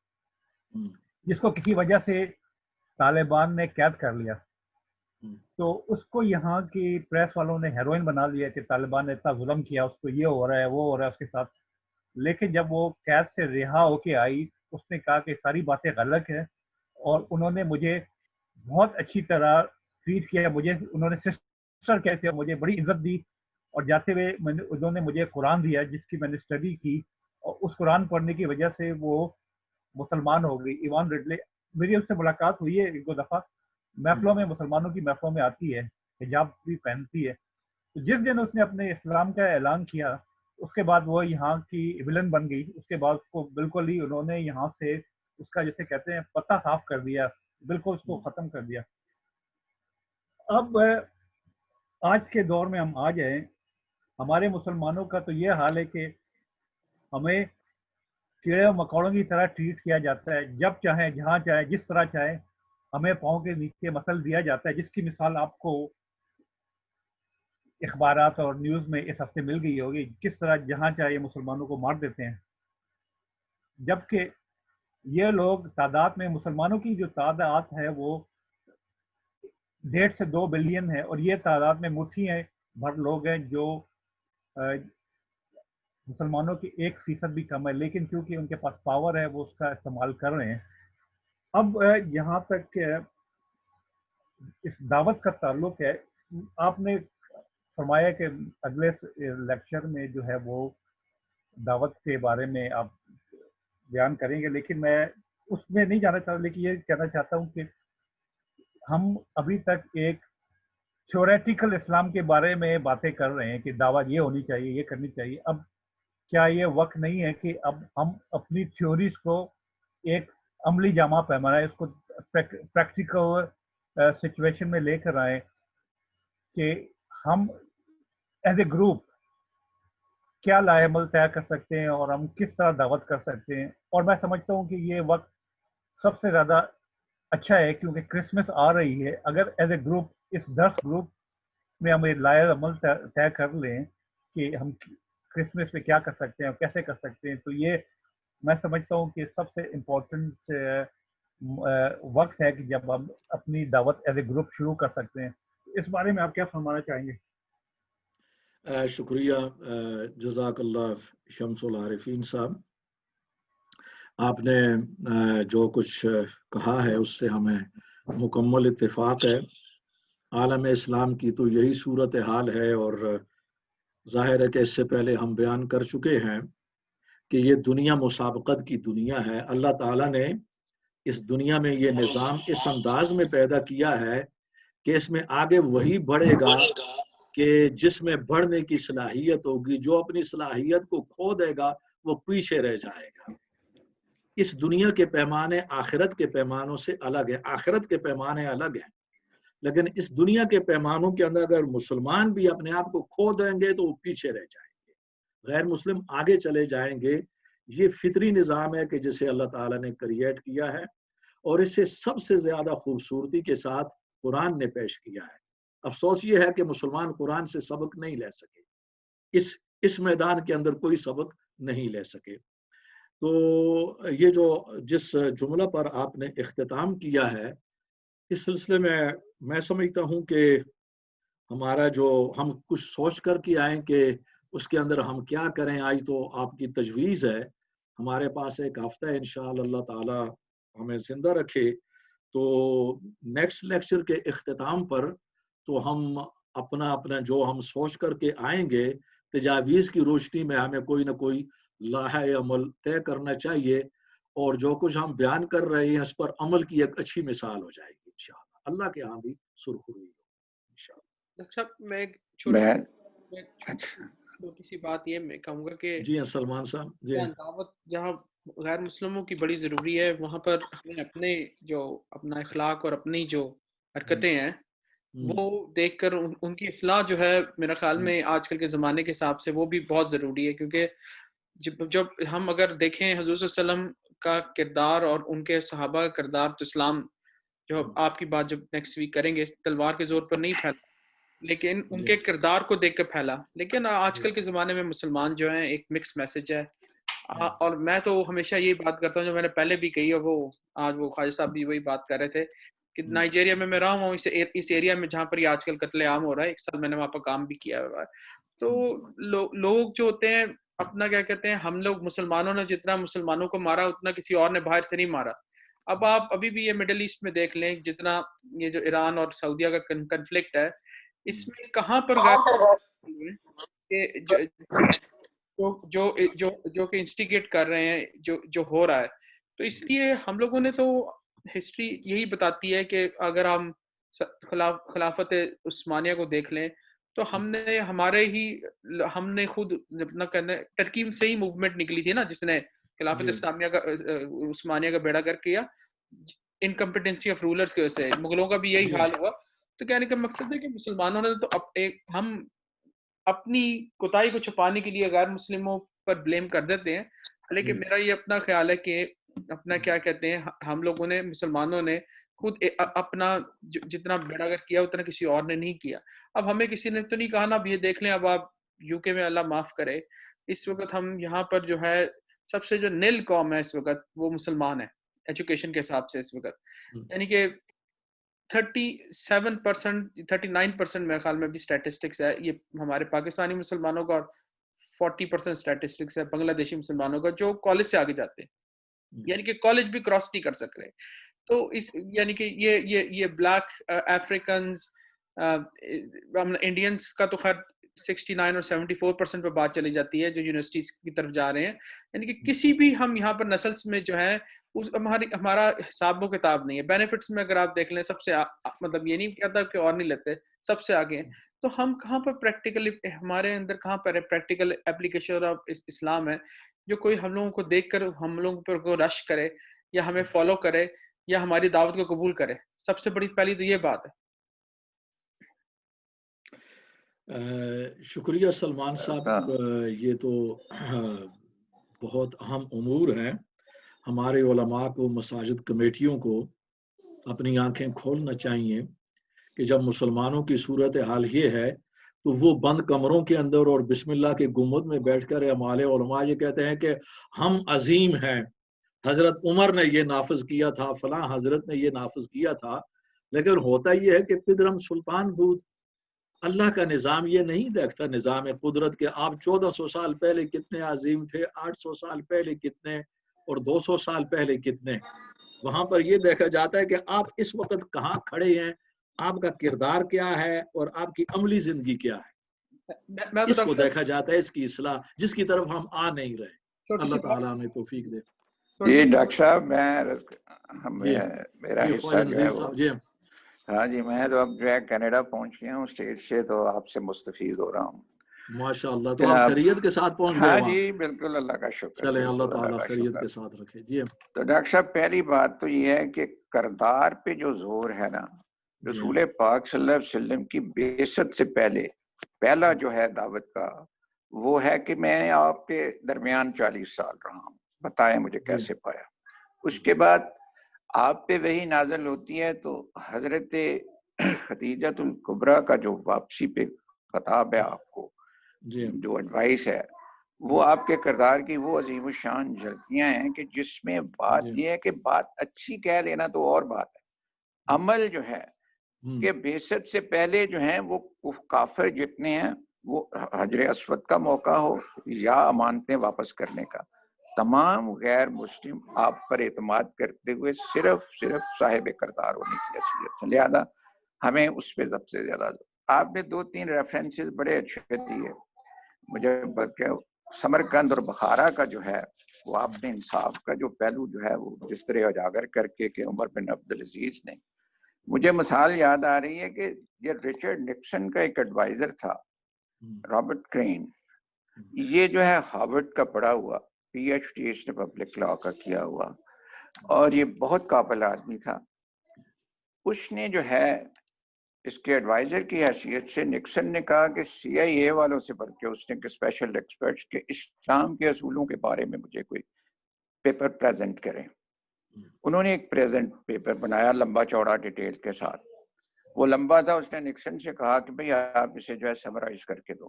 جس کو کسی وجہ سے طالبان نے قید کر لیا. تو اس کو یہاں کی پریس والوں نے ہیروئن بنا لیا کہ طالبان نے اتنا ظلم کیا، اس کو یہ ہو رہا ہے وہ ہو رہا ہے اس کے ساتھ. لیکن جب وہ قید سے رہا ہو کے آئی، اس نے کہا کہ ساری باتیں غلط ہیں، اور انہوں نے مجھے بہت اچھی طرح ٹریٹ کیا. مجھے انہوں نے سسٹر کہتے ہیں، مجھے بڑی عزت دی، اور جاتے ہوئے انہوں نے مجھے قرآن دیا جس کی میں نے اسٹڈی کی، اور اس قرآن پڑھنے کی وجہ سے وہ مسلمان ہو گئی. ایوان ریڈلے، میری اس سے ملاقات ہوئی ہے ایک دو دفعہ، محفلوں میں، مسلمانوں کی محفلوں میں آتی ہے، حجاب بھی پہنتی ہے. تو جس دن اس نے اپنے اسلام کا اعلان کیا اس کے بعد وہ یہاں کی ولن بن گئی. اس کے بعد کو بالکل ہی انہوں نے یہاں سے اس کا جیسے کہتے ہیں پتہ صاف کر دیا، بالکل اس کو ختم کر دیا. اب آج کے دور میں ہم آ جائیں، ہمارے مسلمانوں کا تو یہ حال ہے کہ ہمیں کیڑے مکوڑوں کی طرح ٹریٹ کیا جاتا ہے. جب چاہیں، جہاں چاہیں، جس طرح چاہیں ہمیں پاؤں کے نیچے مسل دیا جاتا ہے، جس کی مثال آپ کو اخبارات اور نیوز میں اس ہفتے مل گئی ہوگی، کس طرح جہاں چاہے مسلمانوں کو مار دیتے ہیں. جبکہ یہ لوگ تعداد میں, مسلمانوں کی جو تعداد ہے وہ 1.5 سے 2 بلین ہے, اور یہ تعداد میں مٹھی ہیں بھر لوگ ہیں جو مسلمانوں کی 1% بھی کم ہے, لیکن کیونکہ ان کے پاس پاور ہے وہ اس کا استعمال کر رہے ہیں. اب یہاں تک اس دعوت کا تعلق ہے, آپ نے فرمایا کہ اگلے لیکچر میں جو ہے وہ دعوت کے بارے میں آپ بیان کریں گے, لیکن میں اس میں نہیں جانا چاہتا, لیکن یہ کہنا چاہتا ہوں کہ ہم ابھی تک ایک تھیوریٹیکل اسلام کے بارے میں باتیں کر رہے ہیں کہ دعوت یہ ہونی چاہیے, یہ کرنی چاہیے. اب کیا یہ وقت نہیں ہے کہ اب ہم اپنی تھیوریز کو ایک عملی جامہ پیمانا ہے, اس کو پریکٹیکل سچویشن میں لے کر آئیں کہ ہم ایز اے گروپ کیا لائے عمل طے کر سکتے ہیں اور ہم کس طرح دعوت کر سکتے ہیں. اور میں سمجھتا ہوں کہ یہ وقت سب سے زیادہ اچھا ہے کیونکہ کرسمس آ رہی ہے. اگر ایز اے گروپ اس 10 گروپ میں ہم لائے عمل طے کر لیں کہ ہم کرسمس پہ کیا کر سکتے ہیں اور کیسے کر سکتے ہیں, تو یہ میں سمجھتا ہوں کہ سب سے امپورٹنٹ وقت ہے کہ جب ہم اپنی دعوت ایز اے گروپ شروع کر سکتے ہیں. اس بارے میں آپ کیا فرمانا چاہیں گے؟ شکریہ, جزاک اللہ شمس العارفین صاحب. آپ نے جو کچھ کہا ہے اس سے ہمیں مکمل اتفاق ہے. عالم اسلام کی تو یہی صورت حال ہے, اور ظاہر ہے کہ اس سے پہلے ہم بیان کر چکے ہیں کہ یہ دنیا مسابقت کی دنیا ہے. اللہ تعالیٰ نے اس دنیا میں یہ نظام اس انداز میں پیدا کیا ہے کہ اس میں آگے وہی بڑھے گا کہ جس میں بڑھنے کی صلاحیت ہوگی. جو اپنی صلاحیت کو کھو دے گا وہ پیچھے رہ جائے گا. اس دنیا کے پیمانے آخرت کے پیمانوں سے الگ ہیں. آخرت کے پیمانے الگ ہیں, لیکن اس دنیا کے پیمانوں کے اندر اگر مسلمان بھی اپنے آپ کو کھو دیں گے تو وہ پیچھے رہ جائیں گے, غیر مسلم آگے چلے جائیں گے. یہ فطری نظام ہے کہ جسے اللہ تعالیٰ نے کریٹ کیا ہے, اور اسے سب سے زیادہ خوبصورتی کے ساتھ قرآن نے پیش کیا ہے. افسوس یہ ہے کہ مسلمان قرآن سے سبق نہیں لے سکے, اس میدان کے اندر کوئی سبق نہیں لے سکے. تو یہ جو جس جملہ پر آپ نے اختتام کیا ہے, اس سلسلے میں سمجھتا ہوں کہ ہمارا جو ہم کچھ سوچ کر کے آئیں کہ اس کے اندر ہم کیا کریں. آج تو آپ کی تجویز ہے, ہمارے پاس ایک ہفتہ ہے انشاءاللہ, اللہ تعالی ہمیں زندہ رکھے, تو نیکسٹ لیکچر کے اختتام پر تو ہم اپنا جو ہم سوچ کر کے آئیں گے, تجاویز کی روشنی میں ہمیں کوئی نہ کوئی لائحہ عمل طے کرنا چاہیے, اور جو کچھ ہم بیان کر رہے ہیں اس پر عمل کی ایک اچھی مثال ہو جائے گی انشاءاللہ. اللہ کے ہاں بھی سرخروئی ہو انشاءاللہ. ڈاکٹر صاحب میں ایک چھوٹی سی بات یہ میں کہوں گا کہ جی سلمان صاحب, جی دعوت جہاں غیر مسلموں کی بڑی ضروری ہے, وہاں پر ہمیں اپنے جو اپنا اخلاق اور اپنی جو حرکتیں ہیں وہ دیکھ کر ان کی اصلاح جو ہے میرا خیال میں آج کل کے زمانے کے حساب سے وہ بھی بہت ضروری ہے. کیونکہ جب ہم اگر دیکھیں حضور صلی اللہ علیہ وسلم کا کردار اور ان کے صحابہ کا کردار, تو اسلام جو آپ کی بات جب نیکسٹ ویک کریں گے تلوار کے زور پر نہیں پھیلا, لیکن ان کے کردار کو دیکھ کر پھیلا. لیکن آج کل کے زمانے میں مسلمان جو ہیں ایک مکس میسج ہے, اور میں تو ہمیشہ یہی بات کرتا ہوں جو میں نے پہلے بھی کہی, اور وہ آج وہ خواجہ صاحب بھی وہی بات کر رہے تھے کہ نائجیریا میں رہا ہوں, اس ایریا میں جہاں پر یہ آج کل قتل عام ہو رہا ہے. 1 سال میں نے وہاں پر کام بھی کیا ہوا ہے. تو لوگ جو ہوتے ہیں اپنا کیا کہتے ہیں, ہم لوگ مسلمانوں نے جتنا مسلمانوں کو مارا اتنا کسی اور نے باہر سے نہیں مارا. اب آپ ابھی بھی یہ مڈل ایسٹ میں دیکھ لیں, جتنا یہ جو ایران اور سعودیہ کا کنفلکٹ ہے, اس میں کہاں پر جو کہ انسٹیگیٹ کر رہے ہیں جو ہو رہا ہے. تو اس لیے ہم لوگوں نے تو ہسٹری یہی بتاتی ہے کہ اگر ہم خلافت عثمانیہ کو دیکھ لیں تو ہم نے خود اپنا ترکی سے ہی موومنٹ نکلی تھی نا, جس نے خلافت اسلامیہ کا عثمانیہ کا بیڑا گرک کیا, انکمپیٹنسی آف رولرز کی وجہ سے. مغلوں کا بھی یہی حال ہوا. تو کہنے کا مقصد ہے کہ مسلمانوں نے تو ہم اپنی کوتاہی کو چھپانے کے لیے غیر مسلموں پر بلیم کر دیتے ہیں, لیکن میرا یہ اپنا خیال ہے کہ اپنا کیا کہتے ہیں, ہم لوگوں نے مسلمانوں نے خود اپنا جتنا بیڑا گرک کیا اتنا کسی اور نے نہیں کیا. اب ہمیں کسی نے تو نہیں کہا نا, اب یہ دیکھ لیں, اب آپ UK میں اللہ معاف کرے, اس وقت ہم یہاں پر جو ہے سب سے جو نیل قوم ہے اس وقت وہ مسلمان ہے ایجوکیشن کے حساب سے اس وقت، یعنی کہ 37%، 39% میرے خیال میں بھی اسٹیٹسٹکس ہے یہ ہمارے پاکستانی مسلمانوں کا، اور 40% اسٹیٹسٹکس ہے بنگلہ دیشی مسلمانوں کا جو کالج سے آگے جاتے ہیں، یعنی کہ کالج بھی کراس نہیں کر سک رہے. تو اس یعنی کہ یہ بلیک افریکنز انڈینس کا تو خیر 69 اور 74% پہ بات چلی جاتی ہے جو یونیورسٹیز کی طرف جا رہے ہیں، یعنی کہ کسی بھی ہم یہاں پر نسلز میں جو ہے ہمارا حساب و کتاب نہیں ہے. بینیفٹس میں اگر آپ دیکھ لیں سب سے مطلب یہ نہیں کہتا کہ اور نہیں لیتے، سب سے آگے ہیں. تو ہم کہاں پر پریکٹیکلی ہمارے اندر کہاں پر پریکٹیکل اپلیکیشن آف اسلام ہے جو کوئی ہم لوگوں کو دیکھ کر ہم لوگوں پر کو رش کرے یا ہمیں فالو کرے یا ہماری دعوت کو قبول کرے. سب سے بڑی پہلی تو یہ بات ہے. شکریہ سلمان صاحب، یہ تو بہت اہم امور ہیں. ہمارے علماء کو، مساجد کمیٹیوں کو اپنی آنکھیں کھولنا چاہیے کہ جب مسلمانوں کی صورت حال یہ ہے تو وہ بند کمروں کے اندر اور بسم اللہ کے گنبد میں بیٹھ کر ہمارے علماء یہ کہتے ہیں کہ ہم عظیم ہیں، حضرت عمر نے یہ نافذ کیا تھا، فلاں حضرت نے یہ نافذ کیا تھا. لیکن ہوتا یہ ہے کہ پدرم سلطان بھوت اللہ کا نظام یہ نہیں دیکھتا، نظام قدرت کے آپ 1400 سال پہلے کتنے عظیم تھے، 800 سال پہلے کتنے، اور 200 سال پہلے کتنے. وہاں پر یہ دیکھا جاتا ہے کہ آپ اس وقت کہاں کھڑے ہیں، آپ کا کردار کیا ہے اور آپ کی عملی زندگی کیا ہے، اس کو دیکھا جاتا ہے، اس کی اصلاح جس کی طرف ہم آ نہیں رہے. اللہ تعالیٰ ہمیں توفیق دے. جی ڈاکٹر صاحب میرا حصہ جو ہے وہ، ہاں جی میں تو اب جو ہے کینیڈا پہنچ گیا ہوں اسٹیٹ سے، تو آپ سے مستفید ہو رہا ہوں. ماشاء اللہ. تو آپ خیریت کے ساتھ پہنچ گئے؟ ہاں جی بالکل، اللہ کا شکر. چلیں اللہ تعالیٰ خیریت کے ساتھ رکھے. جی تو ڈاکٹر صاحب پہلی بات تو یہ ہے کہ کردار پہ جو زور ہے نا، رسول پاک صلی اللہ علیہ وسلم کی بعثت سے پہلے پہلا جو ہے دعوت کا وہ ہے کہ میں آپ کے درمیان 40 سال رہا ہوں، بتائیں مجھے کیسے پایا. اس کے بعد آپ پہ وہی نازل ہوتی ہے تو حضرت خدیجۃ الکبریٰ کا جو واپسی پہ خطاب ہے آپ کو، جو ایڈوائس ہے، وہ آپ کے کردار کی وہ عظیم الشان جھلکیاں ہیں کہ جس میں بات یہ ہے کہ بات اچھی کہہ لینا تو اور بات ہے، عمل جو ہے کہ بعثت سے پہلے جو ہیں وہ کافر جتنے ہیں وہ حجر اسود کا موقع ہو یا امانتیں واپس کرنے کا، تمام غیر مسلم آپ پر اعتماد کرتے ہوئے صرف صاحب کردار ہونے کی حیثیت ہے. لہذا ہمیں اس پہ سب سے زیادہ آپ نے 2-3 ریفرنسز بڑے اچھے دیے مجھے، سمرقند اور بخارا کا جو ہے وہ آپ نے انصاف کا جو پہلو جو ہے وہ جس طرح اجاگر کر کے کہ عمر بن عبدالعزیز نے، مجھے مثال یاد آ رہی ہے کہ یہ رچرڈ نکسن کا ایک ایڈوائزر تھا رابرٹ کرین، یہ جو ہے ہارورڈ کا پڑھا ہوا، پی ایچ ڈی اس نے پبلک لا کا کیا ہوا، اور یہ بہت قابل آدمی تھا. اس نے جو ہے اس کے ایڈوائزر کی حیثیت سے نکسن نے کہا کہ سی آئی اے والوں سے بڑھ کے اس نے کہ اسپیشل ایکسپرٹس کے اسلام کے اصولوں کے بارے میں مجھے کوئی پیپر پریزنٹ کریں. انہوں نے ایک پریزنٹ پیپر بنایا لمبا چوڑا ڈیٹیل کے ساتھ، وہ لمبا تھا. اس نے نکسن سے کہا کہ بھئی آپ اسے جو ہے سمرائز کر کے دو.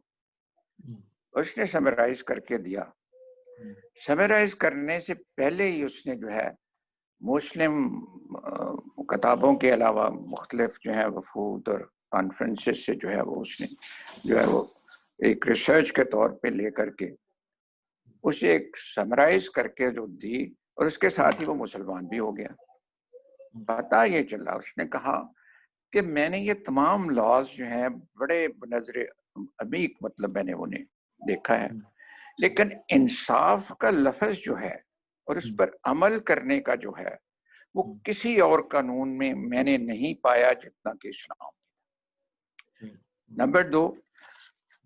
اس نے سمرائز کر کے دیا. سمرائز کرنے سے پہلے ہی اس نے جو ہے مسلم کتابوں کے علاوہ مختلف جو ہے وفود اور کانفرنسز سے جو ہے وہ اس نے جو ہے وہ ایک ریسرچ کے طور پہ لے کر کے اسے ایک سمرائز کر کے جو دی، اور اس کے ساتھ ہی وہ مسلمان بھی ہو گیا. پتہ یہ چلا، اس نے کہا کہ میں نے یہ تمام لاز جو ہیں بڑے بنظر عمیق مطلب میں نے انہیں دیکھا ہے، لیکن انصاف کا لفظ جو ہے اور اس پر عمل کرنے کا جو ہے وہ کسی اور قانون میں نے نہیں پایا جتنا کہ اسلام میں تھا. نمبر 2،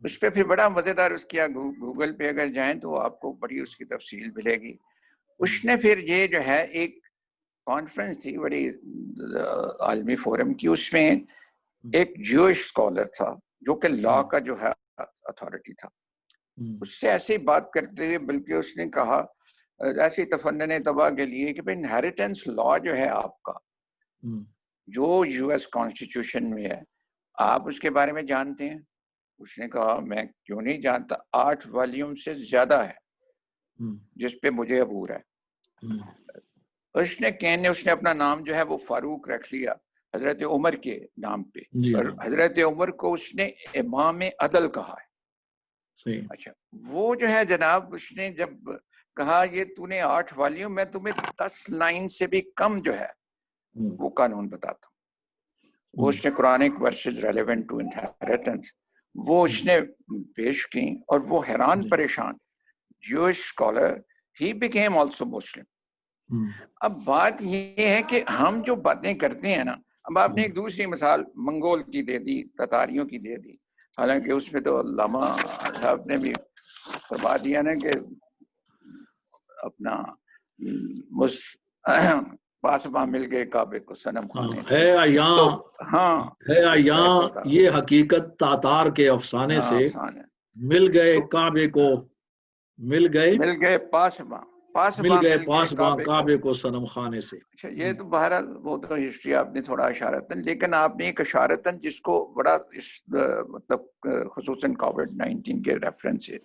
اس پہ پھر بڑا مزیدار اس کیا، گوگل پہ اگر جائیں تو آپ کو بڑی اس کی تفصیل ملے گی. اس نے پھر یہ جو ہے ایک کانفرنس تھی بڑی عالمی فورم کی، اس میں ایک جوش اسکالر تھا جو کہ لا کا جو ہے اتھارٹی تھا، اس سے ایسی بات کرتے ہوئے بلکہ اس نے کہا ایسی تفنن تباہ کے لیے کہ انہیریٹنس لا جو ہے آپ کا جو یو ایس کانسٹیٹیوشن میں ہے، آپ اس کے بارے میں جانتے ہیں؟ اس نے کہا میں کیوں نہیں جانتا، 8 والیوم سے زیادہ ہے. جس پہ مجھے عبور ہے. اس نے اپنا نام جو ہے وہ فاروق رکھ لیا حضرت عمر کے نام پہ, اور حضرت عمر کو اس نے امام عدل کہا ہے. اچھا وہ جو ہے جناب اس نے جب کہا یہ تو نے 8 والیوں میں تمہیں 10 لائن سے بھی کم جو ہے وہ قانون بتاتا ہوں. وہ اس نے Quranic verses relevant to inheritance وہ اس نے پیش کی, اور وہ حیران پریشان جوش اسکالر, ہی بیکیم آلسو مسلم. اب بات یہ ہے کہ ہم جو باتیں کرتے ہیں نا, اب آپ نے ایک دوسری مثال منگول کی دے دی, تتاریوں کی دے دی, حالانکہ اس میں تو علامہ صاحب نے بھی فرما دیا نا کہ اپنا پاسباں مل گئے کعبے کو صنم خانے سے. یہ حقیقت تاتار کے افسانے سے مل گئے کعبے کو, مل گئے پاسباں کعبے کو صنم خانے سے. اچھا یہ تو بہرحال وہ تو ہسٹری آپ نے تھوڑا اشارتاً, لیکن آپ نے ایک اشارتاً جس کو بڑا مطلب خصوصاً کووڈ-19 کے ریفرنس ہے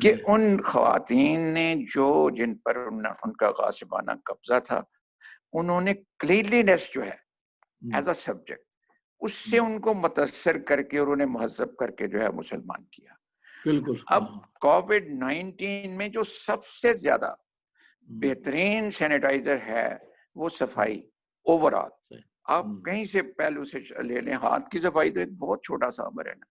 کہ ان خواتین نے جن پر ان کا غاصبانہ قبضہ تھا, انہوں نے کلینلینس جو ہے ایز اے سبجیکٹ اس سے ان کو متاثر کر کے اور انہیں مہذب کر کے جو ہے مسلمان کیا. بالکل. اب کووڈ-19 میں جو سب سے زیادہ بہترین سینیٹائزر ہے وہ صفائی اوور آل. آپ کہیں سے پہلو سے لے لیں, ہاتھ کی صفائی تو ایک بہت چھوٹا سا عمر ہے نا.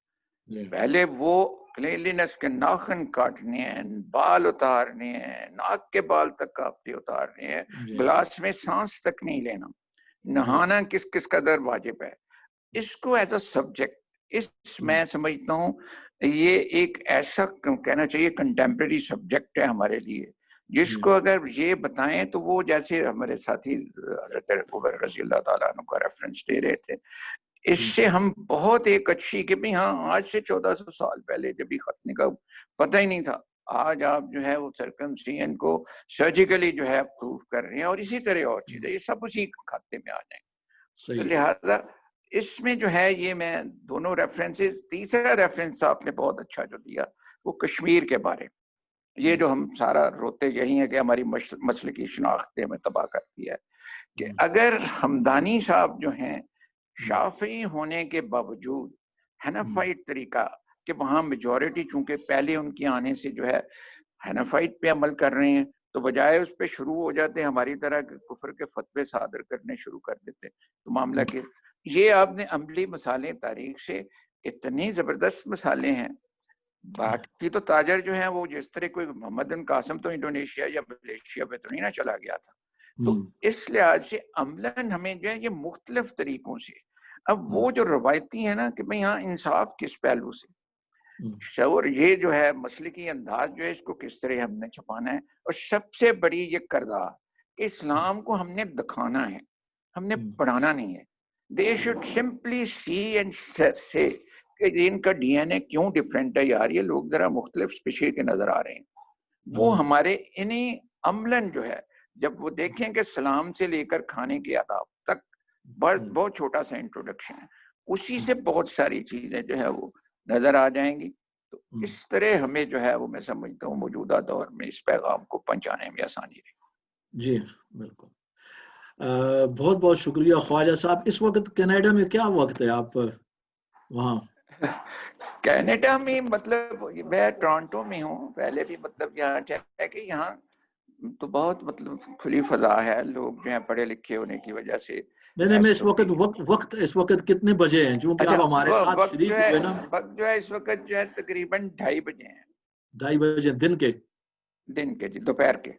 پہلے وہ کلینلینس کے ناخن کاٹنے ہیں, بال اتارنے ہیں, ناک کے بال تک آپ نے اتارنے ہیں, گلاس میں سانس تک نہیں لینا, نہانا کس قدر واجب ہے. اس کو ایز اے سبجیکٹ میں سمجھتا ہوں یہ ایک ایسا کہنا چاہیے کنٹمپریری سبجیکٹ ہے ہمارے لیے, جس کو اگر یہ بتائیں تو وہ جیسے ہمارے ساتھی حضرت عمر رضی اللہ تعالیٰ عنہ کا ریفرنس دے رہے تھے, اس سے ہم بہت ایک اچھی کہ بھئی ہاں آج سے 1400 سال پہلے جب بھی ختنے کا پتہ ہی نہیں تھا, آج آپ جو ہے وہ سرکمسیژن کو سرجیکلی جو ہے پروف کر رہے ہیں, اور اسی طرح اور چیزیں یہ سب اسی کھاتے میں آ جائیں. تو لہٰذا اس میں جو ہے یہ میں دونوں ریفرنسز, تیسرا ریفرنس آپ نے بہت اچھا جو دیا وہ کشمیر کے بارے میں, یہ جو ہم سارا روتے یہی ہے کہ ہماری مسلکی شناخت ہمیں تباہ کرتی ہے, کہ اگر ہمدانی صاحب جو ہیں شافعی ہونے کے باوجود حنفائٹ طریقہ کہ وہاں میجورٹی چونکہ پہلے ان کے آنے سے جو ہے حنفائٹ پہ عمل کر رہے ہیں, تو بجائے اس پہ شروع ہو جاتے ہماری طرح کفر کے فتوے صادر کرنے شروع کر دیتے. تو معاملہ کہ یہ آپ نے عملی مثالیں تاریخ سے اتنی زبردست مثالیں ہیں. باقی تو تاجر جو ہیں وہ جس طرح کوئی محمد بن قاسم تو انڈونیشیا یا ملیشیا پہ تو نہیں نہ چلا گیا تھا, تو اس لحاظ سے عملاً ہمیں جو ہے یہ مختلف طریقوں سے اب وہ جو روایتی ہے نا کہ بھئی ہاں انصاف کس پہلو سے, اور یہ جو ہے مسلکی انداز جو ہے اس کو کس طرح ہم نے چھپانا ہے, اور سب سے بڑی یہ کردار کہ اسلام کو ہم نے دکھانا ہے, ہم نے پڑھانا نہیں ہے. They should simply see and say کہ ان کا ڈی این اے کیوں ڈفرینٹ ہے یار, یہ لوگ ذرا مختلف اسپیشیز کے نظر آ رہے ہیں. وہ ہمارے انہیں عملاً جو ہے جب وہ دیکھیں کہ سلام سے لے کر کھانے کے آداب تک بہت چھوٹا سا انٹروڈکشن ہے, اسی سے بہت ساری چیزیں جو ہے وہ نظر آ جائیں گی. تو اس طرح ہمیں جو ہے وہ میں سمجھتا ہوں موجودہ دور میں اس پیغام کو پہنچانے میں آسانی رہی. جی بالکل, بہت بہت شکریہ خواجہ صاحب. اس وقت کینیڈا میں کیا وقت ہے آپ وہاں؟ کینیڈا میں مطلب میں ٹورانٹو میں ہوں, پہلے بھی مطلب یہاں ہے کہ یہاں تو بہت مطلب کھلی فضا ہے, لوگ جو ہیں پڑھے لکھے ہونے کی وجہ سے. نہیں میں اس وقت اس وقت کتنے بجے ہیں, چونکہ آپ ہمارے ساتھ شریک ہوئے نا. وقت جو ہے اس وقت جو ہے تقریباً 2:30 بجے ہیں. 2:30 بجے دن کے جی, دوپہر کے.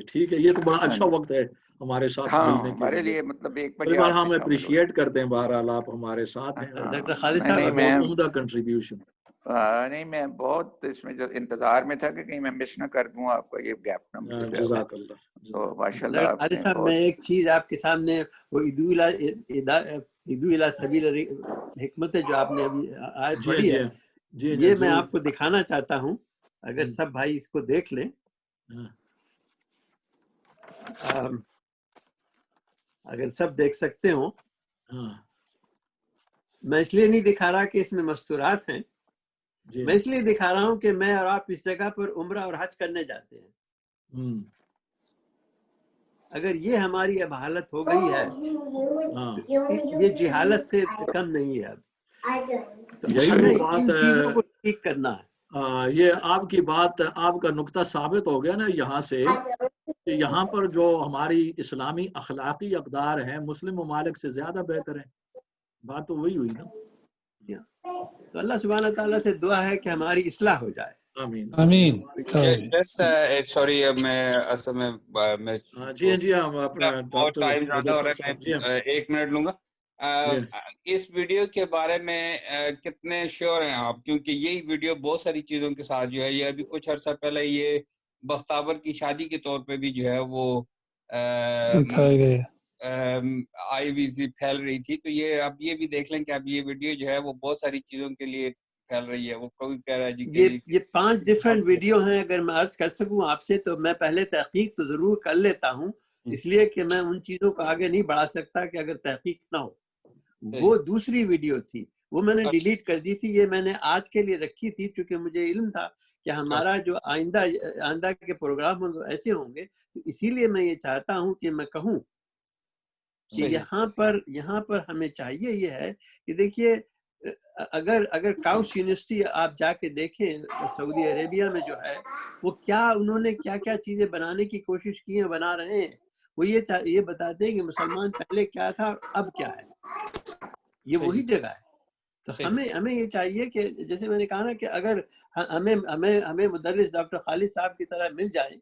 ٹھیک ہے, یہ تو بڑا اچھا وقت ہے ہمارے ساتھ ملنے کے ہمارے لیے مطلب 1 بجے بار ہم اپریشیٹ کرتے ہیں بہرحال آپ ہمارے ساتھ ہیں. ڈاکٹر خالد صاحب بہت عمدہ کنٹریبیوشن. نہیں میں بہت اس میں جو انتظار میں تھا کہ کہیں میں مس نہ کر دوں آپ کا یہ گیپ نہ مل جائے. جزاک اللہ. تو ماشاءاللہ خالد صاحب میں ایک چیز آپ کے سامنے وہ ادعو الی سبیل حکمت جو آپ نے ابھی آیت پڑھی ہے, یہ میں آپ کو دکھانا چاہتا ہوں, اگر سب بھائی اس کو دیکھ لیں. اگر سب دیکھ سکتے ہوں, میں اس لیے نہیں دکھا رہا کہ اس میں مستورات ہیں, میں اس لیے دکھا رہا ہوں کہ میں اور آپ اس جگہ پر عمرہ اور حج کرنے جاتے ہیں. اگر یہ ہماری اب حالت ہو گئی ہے، یہ جہالت سے کم نہیں ہے اب. یہی ہمیں وہ ان بات چیزوں کو ٹھیک کرنا ہے. یہ آپ کی بات، آپ کا نقطہ ثابت ہو گیا نا یہاں سے کہ یہاں پر جو ہماری اسلامی اخلاقی اقدار ہیں مسلم ممالک سے زیادہ بہتر ہیں. بات تو وہی ہوئی نا. تو اللہ سبحانہ تعالیٰ سے دعا ہے کہ ہماری اصلاح ہو جائے. آمین آمین. سوری، میں اصل میں جی ہم اپنا بہت ٹائم زیادہ ہو رہا ہے، جی میں 1 منٹ لوں گا. اس ویڈیو کے بارے میں کتنے شیور ہیں آپ؟ کیونکہ یہی ویڈیو بہت ساری چیزوں کے ساتھ جو ہے، یہ ابھی کچھ عرصہ پہلے یہ بختاور کی شادی کے طور پہ بھی جو ہے وہ دکھائے گئے آئی وی سی پھیل رہی تھی. تو یہ اب یہ بھی دیکھ لیں کہ اب یہ ویڈیو جو ہے وہ بہت ساری چیزوں کے لیے پھیل رہی ہے. وہ کوئی کہہ رہا ہے جی کہ یہ 5 ڈفرینٹ ویڈیو ہیں. اگر میں عرض کر سکوں آپ سے تو میں پہلے تحقیق تو ضرور کر لیتا ہوں، اس لیے کہ میں ان چیزوں کو آگے نہیں بڑھا سکتا کہ اگر تحقیق نہ ہو. وہ دوسری ویڈیو تھی، وہ میں نے ڈیلیٹ کر دی تھی. یہ میں نے آج کے لیے رکھی تھی کیونکہ مجھے علم تھا کہ ہمارا جو آئندہ کے پروگرام ایسے ہوں گے. تو اسی لیے میں یہ چاہتا ہوں کہ میں کہوں کہ یہاں پر ہمیں چاہیے یہ ہے کہ دیکھیے، اگر کاؤس یونیورسٹی آپ جا کے دیکھیں سعودی عربیہ میں جو ہے، وہ انہوں نے کیا چیزیں بنانے کی کوشش کی ہیں، بنا رہے ہیں. وہ یہ بتاتے ہیں کہ مسلمان پہلے کیا تھا اور اب کیا ہے. یہ وہی جگہ ہے. تو ہمیں یہ چاہیے کہ جیسے میں نے کہا نا کہ اگر ہمیں مدرس ڈاکٹر خالد صاحب کی طرح مل جائیں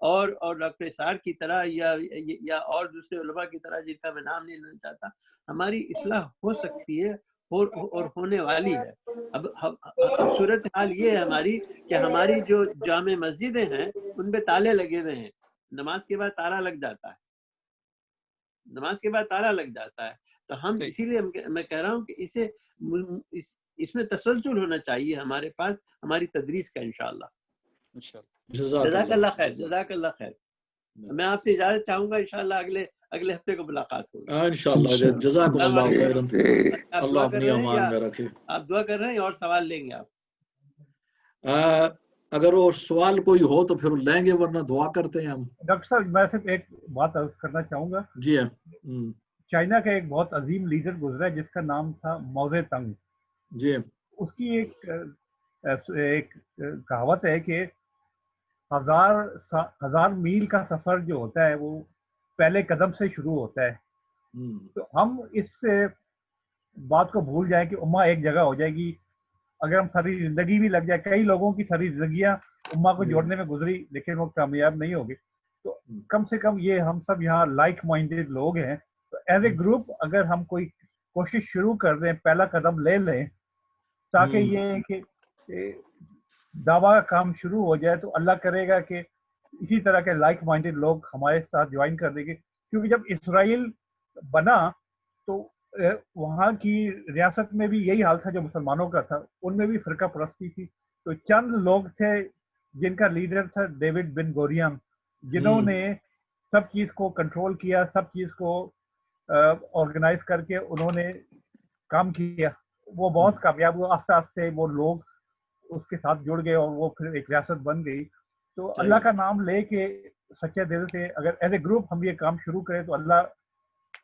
اور ڈاکٹر اسار کی طرح یا اور دوسرے علماء کی طرح جن کا میں نام نہیں لینا چاہتا، ہماری اصلاح ہو سکتی ہے اور ہونے والی ہے. اب صورتحال یہ ہے ہماری کہ ہماری جو جامع مسجدیں ہیں ان پہ تالے لگے ہوئے ہیں. نماز کے بعد تالا لگ جاتا ہے. تو ہم اسی لیے میں کہہ رہا ہوں کہ اس میں تسلسل ہونا چاہیے ہمارے پاس، ہماری تدریس کا. انشاءاللہ. جزاک اللہ خیر. میں آپ سے اجازت چاہوں گا، انشاءاللہ اگلے ہفتے کو ملاقات ہوگی انشاءاللہ. جزاکم اللہ خیرا. اللہ اپنی امان میں رکھے. آپ دعا کر رہے ہیں اور سوال لیں گے آپ؟ اگر اور سوال کوئی ہو تو پھر لیں گے، ورنہ دعا کرتے ہیں ہم. ڈاکٹر صاحب میں صرف ایک بات عرض کرنا چاہوں گا. جی ہاں. چائنا کا ایک بہت عظیم لیڈر گزرا ہے جس کا نام تھا موزے تنگ. جی. اس کی ایک کہاوت ہے کہ 1000 میل کا سفر جو ہوتا ہے وہ پہلے قدم سے شروع ہوتا ہے. تو ہم اس بات کو بھول جائیں کہ امہ ایک جگہ ہو جائے گی. اگر ہم ساری زندگی بھی لگ جائے، کئی لوگوں کی ساری زندگیاں امہ کو جوڑنے میں گزری لیکن وہ کامیاب نہیں ہوگی. تو کم سے کم یہ ہم سب یہاں لائک مائنڈیڈ لوگ ہیں، تو ایز اے گروپ اگر ہم کوئی کوشش شروع کر دیں، پہلا قدم لے لیں، تاکہ یہ کہ دعویٰ کا کام شروع ہو جائے، تو اللہ کرے گا کہ اسی طرح کے لائک مائنڈیڈ لوگ ہمارے ساتھ جوائن کر دیں گے. کیونکہ جب اسرائیل بنا تو وہاں کی ریاست میں بھی یہی حال تھا جو مسلمانوں کا تھا، ان میں بھی فرقہ پرستی تھی. تو چند لوگ تھے جن کا لیڈر تھا ڈیوڈ بن گورین، جنہوں نے سب چیز کو کنٹرول کیا، سب چیز کو آرگنائز کر کے انہوں نے کام کیا. وہ بہت کامیاب ہوا. آہستہ آہستہ وہ لوگ اس کے ساتھ جڑ گئے اور وہ پھر ایک ریاست بن گئی. تو اللہ کا نام لے کے سچے دل سے اگر ایز اے گروپ ہم یہ کام شروع کریں تو اللہ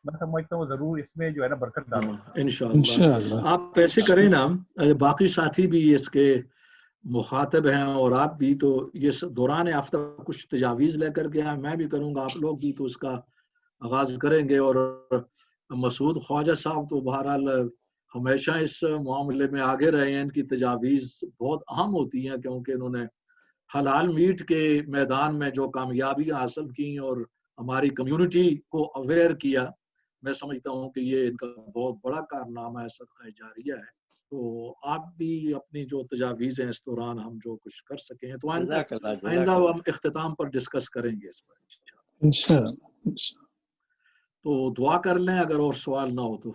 میں سمجھتا ہوں ضرور اس میں جو ہے نا برکت ڈالیں. انشاءاللہ. آپ ایسے کریں نا، باقی ساتھی بھی اس کے مخاطب ہیں اور آپ بھی، تو یہ دوران ہفتہ کچھ تجاویز لے کر کے میں بھی کروں گا، آپ لوگ بھی تو اس کا آغاز کریں گے. اور مسعود خواجہ صاحب تو بہرحال ہمیشہ اس معاملے میں آگے رہے ہیں. ان کی تجاویز بہت اہم ہوتی ہیں کیونکہ انہوں نے حلال میٹ کے میدان میں جو کامیابیاں حاصل کی اور ہماری کمیونٹی کو اویئر کیا، میں سمجھتا ہوں کہ یہ ان کا بہت بڑا کارنامہ ہے، صدقہ جاریہ ہے. تو آپ بھی اپنی جو تجاویز ہیں اس دوران ہم جو کچھ کر سکیں تو آئندہ ہم اختتام پر ڈسکس کریں گے اس پر انشاءاللہ. تو دعا کر لیں اگر اور سوال نہ ہو تو.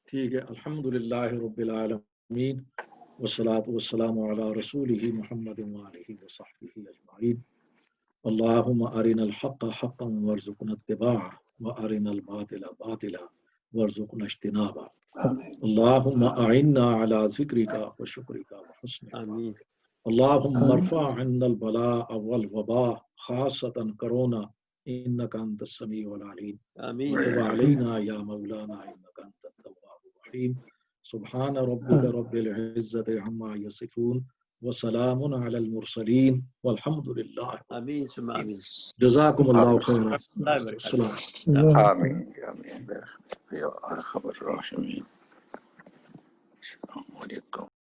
ٹھیک ہے. الحمدللہ رب العالمین والصلاة والسلام علی رسولہ محمد وآلہ وصحبہ اجمعین. اللہم ارنا الحق حقا وارزقنا اتباعہ وارنا الباطل باطلا وارزقنا اجتنابہ. اللهم أعنا على ذكرك وشكرك وحسن آمين عبادتك اللهم ارفع عنا البلاء والوباء خاصة كورونا إنك أنت السميع العليم آمين وتب علينا يا مولانا إنك أنت التواب الرحيم سبحان ربك رب العزة عما يصفون وسلام على المرسلين والحمد لله آمين ثم آمين جزاكم الله خيرا الله يبارك السلام فيك. آمين آمين يا أرحم الراحمين.